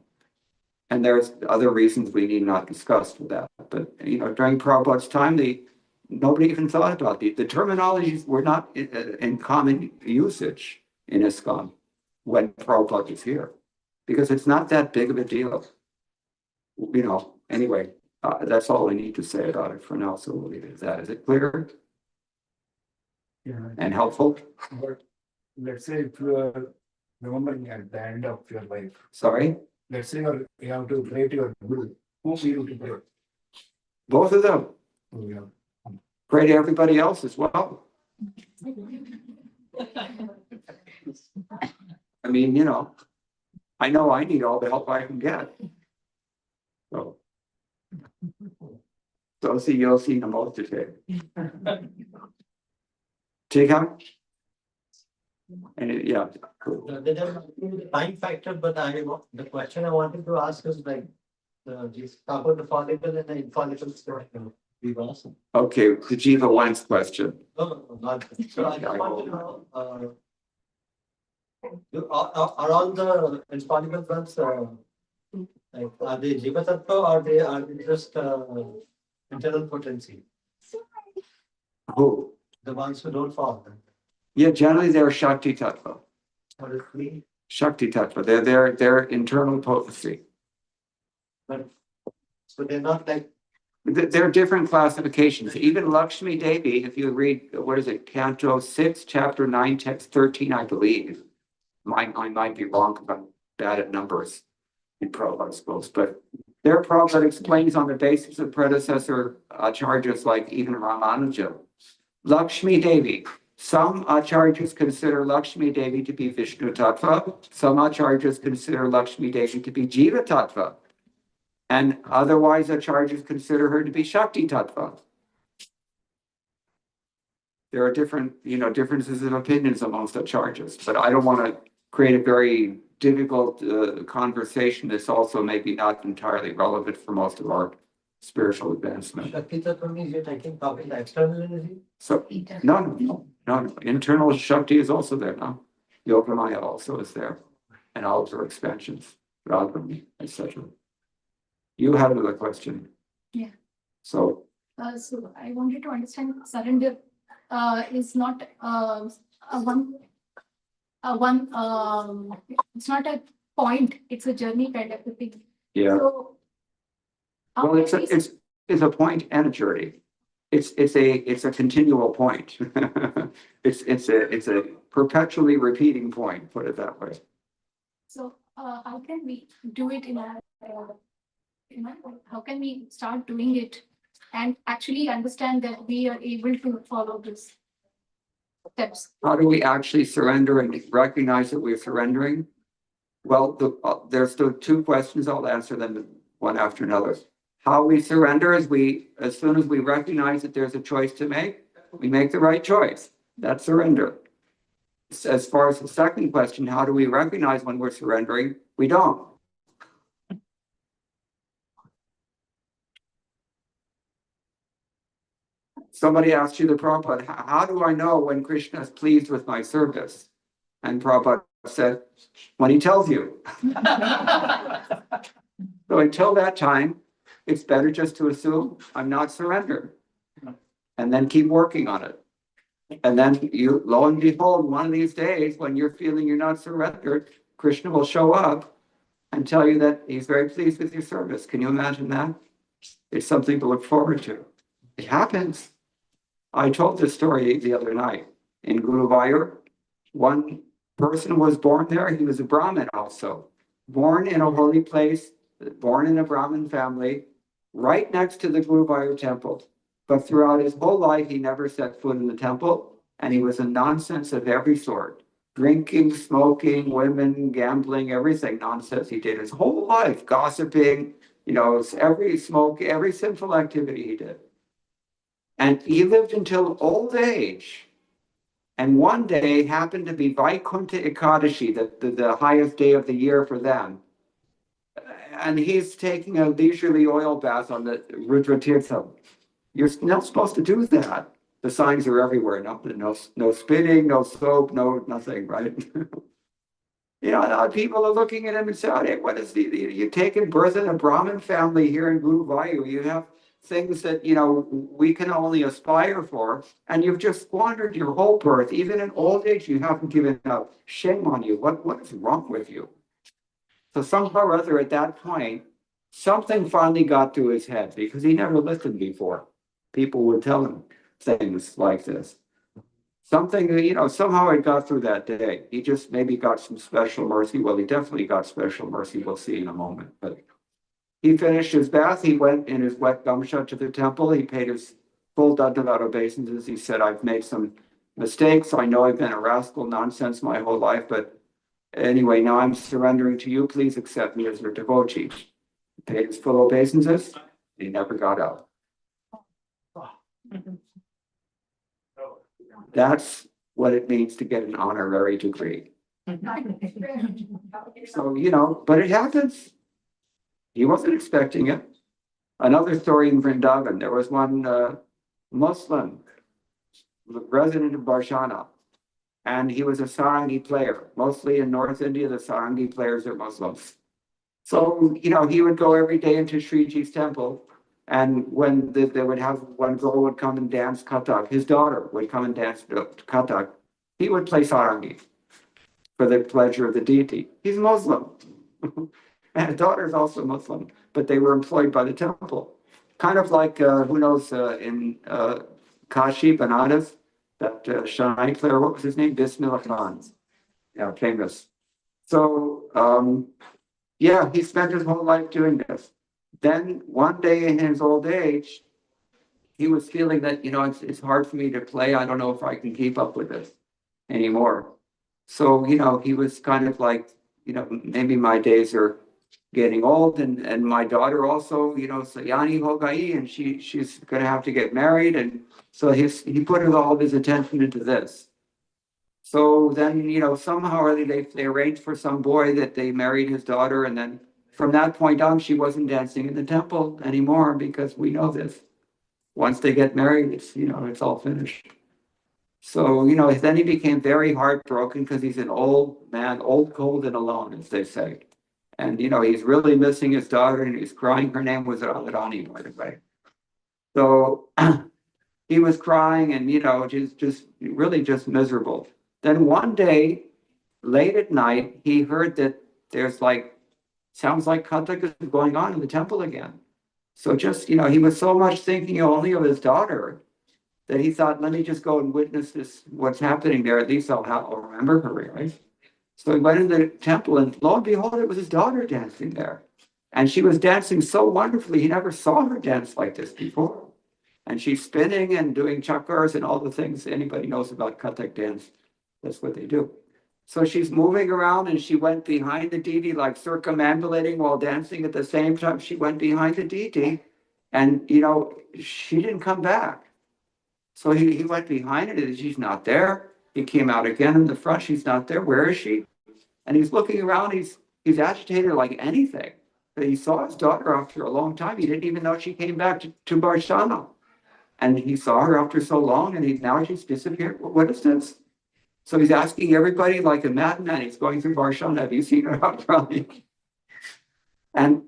And there's other reasons we need not discuss for that. But, during Prabhupada's time, nobody even thought about the terminologies were not in common usage in ISKCON when Prabhupada is here, because it's not that big of a deal. Anyway, that's all I need to say about it for now. So we'll leave it at that. Is it clear Yeah. and helpful? But let's say if you are remembering at the end of your life, Sorry? let's say you have to pray to your Guru, whom you to pray? Both of them. Oh, yeah. Pray to everybody else as well. I mean, I know I need all the help I can get. So see, you'll see the most today. Take out. And yeah. Cool. There are the time factor, but the question I wanted to ask is like these about the follicle and the infallible story. Okay, the Jiva Wang's question. No, not. So I just want to know, are all the infallible ones like are they Jiva Tattva or are they just internal potency? Who? The ones who don't fall. Yeah, generally they're Shakti Tattva. Or if we, Shakti Tattva. They're internal potency. but so they're not like There are different classifications. Even Lakshmi Devi, if you read, what is it, Canto 6, Chapter 9, Text 13, I believe. I might be wrong, because I'm bad at numbers in Prabhupada's books, but their Prabhupada explains on the basis of predecessor acharyas like even Ramanuja. Lakshmi Devi. Some acharyas consider Lakshmi Devi to be Vishnu Tattva. Some acharyas consider Lakshmi Devi to be Jiva Tattva. And otherwise, acharyas consider her to be Shakti Tattva. There are differences of opinions amongst acharyas, but I don't want to create a very difficult conversation that's also maybe not entirely relevant for most of our spiritual advancement. Shakti Tattva means you're talking the external energy? So, no. Internal Shakti is also there now. Yogamaya also is there. And all of her expansions, Radham, etc. You had another question. Yeah. So, So I wanted to understand surrender is not it's not a point, it's a journey kind of a thing. yeah. So. how Well, can we- it's a point and a journey. It's a continual point. It's a perpetually repeating point, put it that way. So, how can we do it how can we start doing it and actually understand that we are able to follow this steps? How do we actually surrender and recognize that we're surrendering? Well, there's the two questions. I'll answer them one after another. How we surrender is as soon as we recognize that there's a choice to make, we make the right choice. That's surrender. As far as the second question, how do we recognize when we're surrendering? We don't. Somebody asked you, the Prabhupada, how do I know when Krishna is pleased with my service? And Prabhupada said, when he tells you. So until that time, it's better just to assume I'm not surrendered. And then keep working on it. And then you, lo and behold, one of these days, when you're feeling you're not surrendered, Krishna will show up and tell you that he's very pleased with your service. Can you imagine that? It's something to look forward to. It happens. I told this story the other night in Guruvayur. One person was born there. He was a Brahmin also, born in a holy place, born in a Brahmin family, right next to the Guruvayur temple. But throughout his whole life, he never set foot in the temple, and he was a nonsense of every sort. Drinking, smoking, women, gambling, everything nonsense he did his whole life, gossiping, every sinful activity he did. And he lived until old age. And one day happened to be Vaikuntha Ekadashi, the highest day of the year for them. And he's taking a leisurely oil bath on the Rudra Tirtham. You're not supposed to do that. The signs are everywhere. No spitting, no soap, no nothing, right? People are looking at him and saying, hey, what is you're taking birth in a Brahmin family here in Guruvayur. You have things that, we can only aspire for. And you've just squandered your whole birth. Even in old age, you haven't given up. Shame on you. What is wrong with you? So somehow or other at that point, something finally got to his head because he never listened before. People would tell him things like this. Something, somehow it got through that day. He just maybe got some special mercy. Well, he definitely got special mercy. We'll see in a moment. But he finished his bath. He went in his wet gamsha to the temple. He paid his full dandavat obeisances. He said, I've made some mistakes. I know I've been a rascal nonsense my whole life, but anyway, now I'm surrendering to you. Please accept me as your devotee. He paid his full obeisances. He never got out. That's what it means to get an honorary degree. So, but it happens. He wasn't expecting it. Another story in Vrindavan, there was one Muslim resident of Barshana, and he was a sarangi player. Mostly in North India, the sarangi players are Muslims. So, he would go every day into Sriji's temple. And when they would have one girl would come and dance Kathak, his daughter would come and dance Kathak, he would play sarangi for the pleasure of the deity. He's Muslim. And his daughter is also Muslim, but they were employed by the temple. Kind of like, in Kashi, Banaras, that Shani player, what was his name? Bismillah Khan. Yeah, famous. So, he spent his whole life doing this. Then one day in his old age, he was feeling that, it's hard for me to play. I don't know if I can keep up with this anymore. So, he was kind of like, maybe my days are getting old and my daughter also, Sayani Hogai, and she's going to have to get married. And so he put all of his attention into this. So then, somehow or they arranged for some boy that they married his daughter, and then from that point on, she wasn't dancing in the temple anymore because we know this. Once they get married, it's, it's all finished. So, then he became very heartbroken because he's an old man, old, cold, and alone, as they say. And, he's really missing his daughter and he's crying. Her name was Radharani, by the way. So he was crying and, just really just miserable. Then one day, late at night, he heard that there's sounds like Kathak is going on in the temple again. So just, he was so much thinking only of his daughter that he thought, let me just go and witness this, what's happening there. At least I'll remember her, right? So he went in the temple and lo and behold, it was his daughter dancing there. And she was dancing so wonderfully. He never saw her dance like this before. And she's spinning and doing chakras and all the things anybody knows about Kathak dance. That's what they do. So she's moving around and she went behind the deity, like circumambulating while dancing. At the same time, she went behind the deity and, she didn't come back. So he went behind it and she's not there. He came out again in the front. She's not there. Where is she? And he's looking around. He's agitated like anything. But he saw his daughter after a long time. He didn't even know she came back to Barshana. And he saw her after so long and now she's disappeared. What is this? So he's asking everybody like a madman. He's going through Barshana. Have you seen her out running? And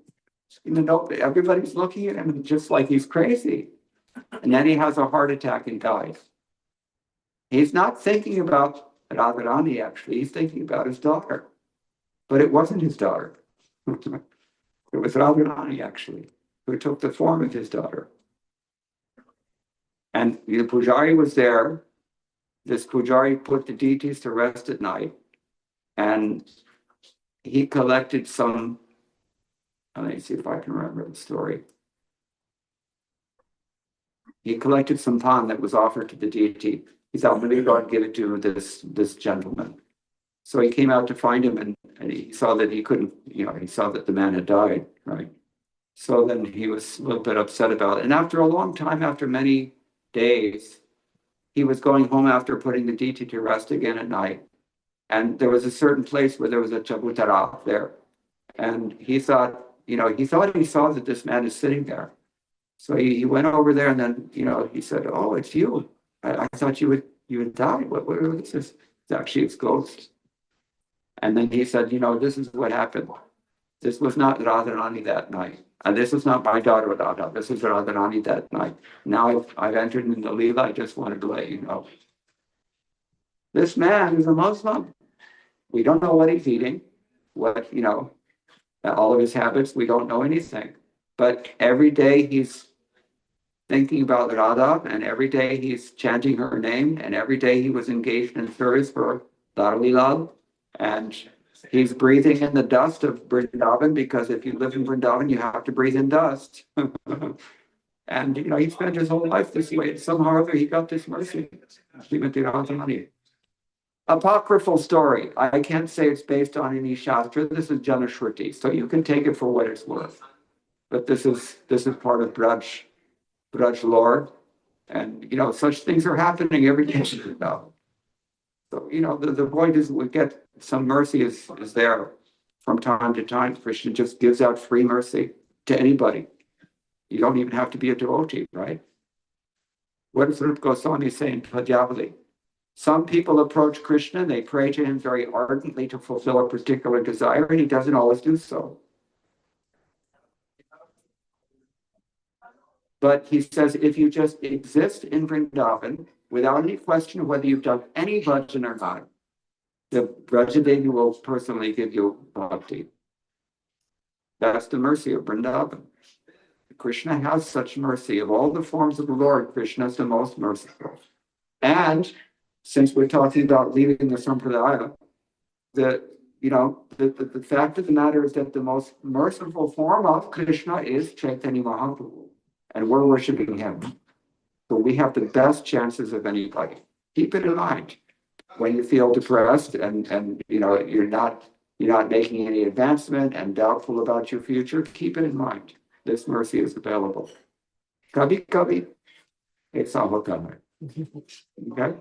everybody's looking at him just like he's crazy. And then he has a heart attack and dies. He's not thinking about Radharani, actually. He's thinking about his daughter. But it wasn't his daughter. It was Radharani, actually, who took the form of his daughter. And the Pujari was there. This Pujari put the deities to rest at night. And he collected some, let me see if I can remember the story. He collected some pan that was offered to the deity. He thought, let me go and give it to this gentleman. So he came out to find him and he saw that he couldn't, he saw that the man had died, right? So then he was a little bit upset about it. And after a long time, after many days, he was going home after putting the deity to rest again at night. And there was a certain place where there was a chabutara there. And he thought, he saw that this man is sitting there. So he went over there and then, he said, oh, it's you. I thought you had died. What is this? It's actually its ghost. And then he said, this is what happened. This was not Radharani that night. And this was not my daughter Radha. This was Radharani that night. Now I've entered in the Leela. I just wanted to let you know. This man is a Muslim. We don't know what he's eating, all of his habits. We don't know anything. But every day he's thinking about Radha, and every day he's chanting her name, and every day he was engaged in service for Darlilal, and he's breathing in the dust of Vrindavan, because if you live in Vrindavan, you have to breathe in dust. And he spent his whole life this way. Somehow or other he got this mercy. Apocryphal story. I can't say it's based on any Shastra. This is Janashruti, so you can take it for what it's worth. But this is part of Braj lore, and such things are happening every day now. So the point is, we get some mercy is there from time to time. Krishna just gives out free mercy to anybody. You don't even have to be a devotee, right? What does Rupa Goswami say in Padjavali? Some people approach Krishna and they pray to him very ardently to fulfill a particular desire, and he doesn't always do so. But he says, if you just exist in Vrindavan without any question of whether you've done any bhajan or not, the Brajadevi will personally give you bhakti. That's the mercy of Vrindavan. Krishna has such mercy. Of all the forms of the Lord, Krishna is the most merciful. And since we're talking about leaving the Sampradaya, the fact of the matter is that the most merciful form of Krishna is Chaitanya Mahaprabhu. And we're worshiping him. So we have the best chances of anybody. Keep it in mind. When you feel depressed and you're not making any advancement and doubtful about your future, keep it in mind. This mercy is available. Kabhi kabhi, it's all coming. Okay?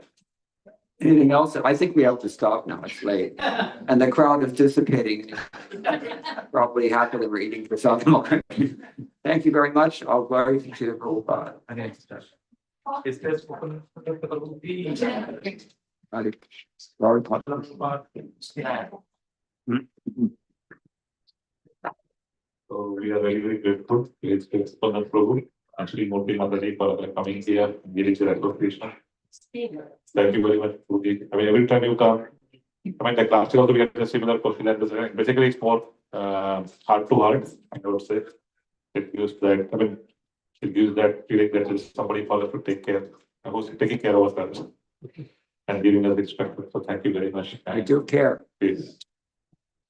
Anything else? I think we have to stop now. It's late. And the crowd is dissipating. Probably happy that we're eating for something. Thank you very much. All glory to the Prabhupada. Is there spoken? Glory. So we are very, very grateful. Please for the Prabhu. Actually, Murthy Mataji for coming here, giving the association. Thank you very much, Prabhuji. I mean, every time you come, I mean, like last year also we had a similar question and basically it's more heart to heart, I would say. It gives that, I mean, it gives that feeling that there's somebody for us to take care, who's taking care of us and giving us respect. So thank you very much. I do care. Please.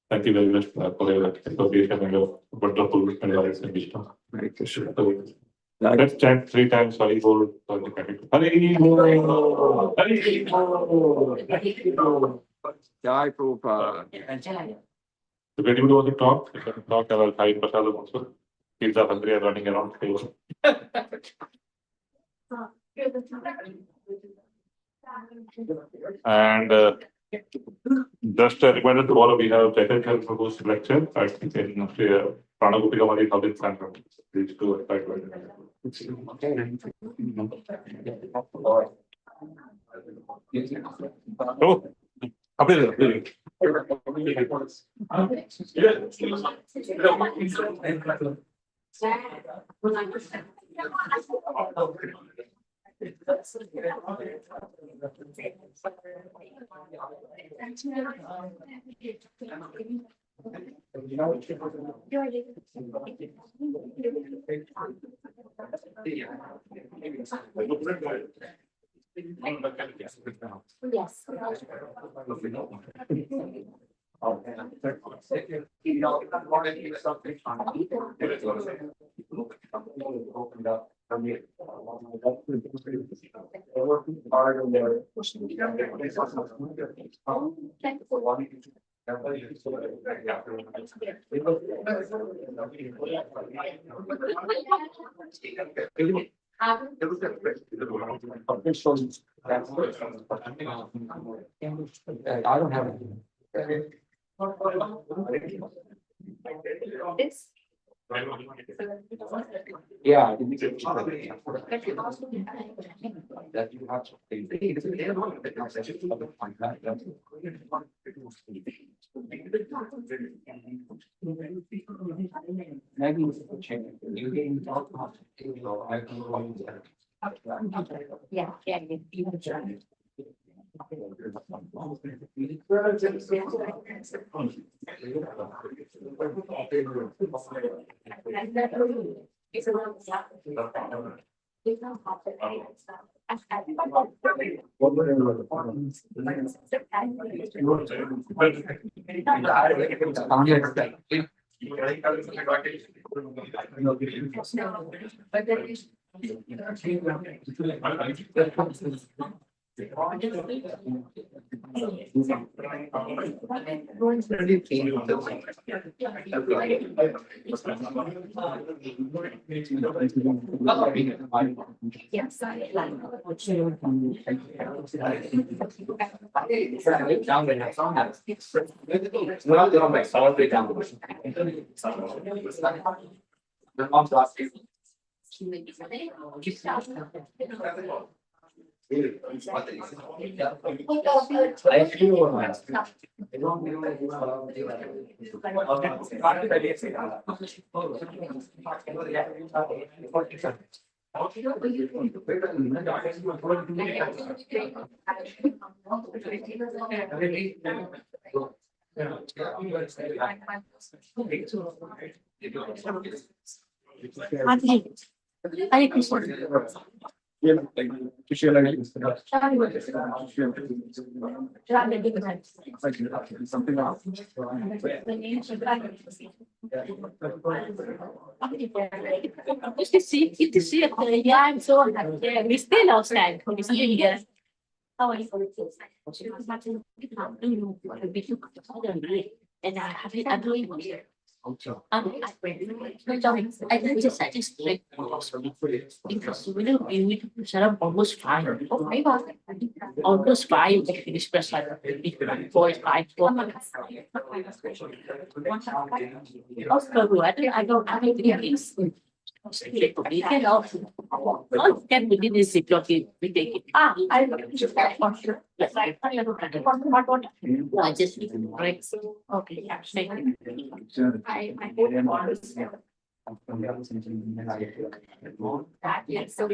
Thank you very much for your association and your wonderful advice and wisdom. Let's chant 3 times Hari Bol. Hari Bol. Hari Bol. Jai Prabhupada. If anybody wants to talk, you can talk about Hari Prasad also. Kids are hungry and running around. And just a reminder tomorrow we have Chaitanya Prabhu's lecture at in Pranagopika Mali Public Center. Please do attend. Oh, up there. I don't have it. This. Yeah. That you have to. Maybe change. You getting talk about yeah. Yes, something else. Good to see you. Yeah, I'm so happy. We still outside. We still here. How are you? And I have it. I'm doing here. I just suggest like because we need to set up almost five. Almost five express like 4 5 4. Also, I don't have any. We can also. All can we did is secure it. We take it. I just break. Okay, yeah, thank you. Yes, so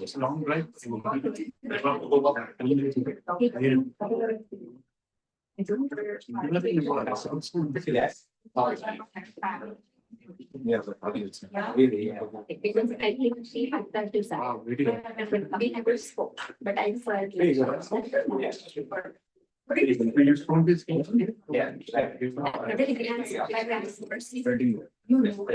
It's a long drive. Yeah, but I think it's really, yeah. Because I think she had that desire. We never spoke, but I felt. Yeah. Everything else, I was perceived. You know.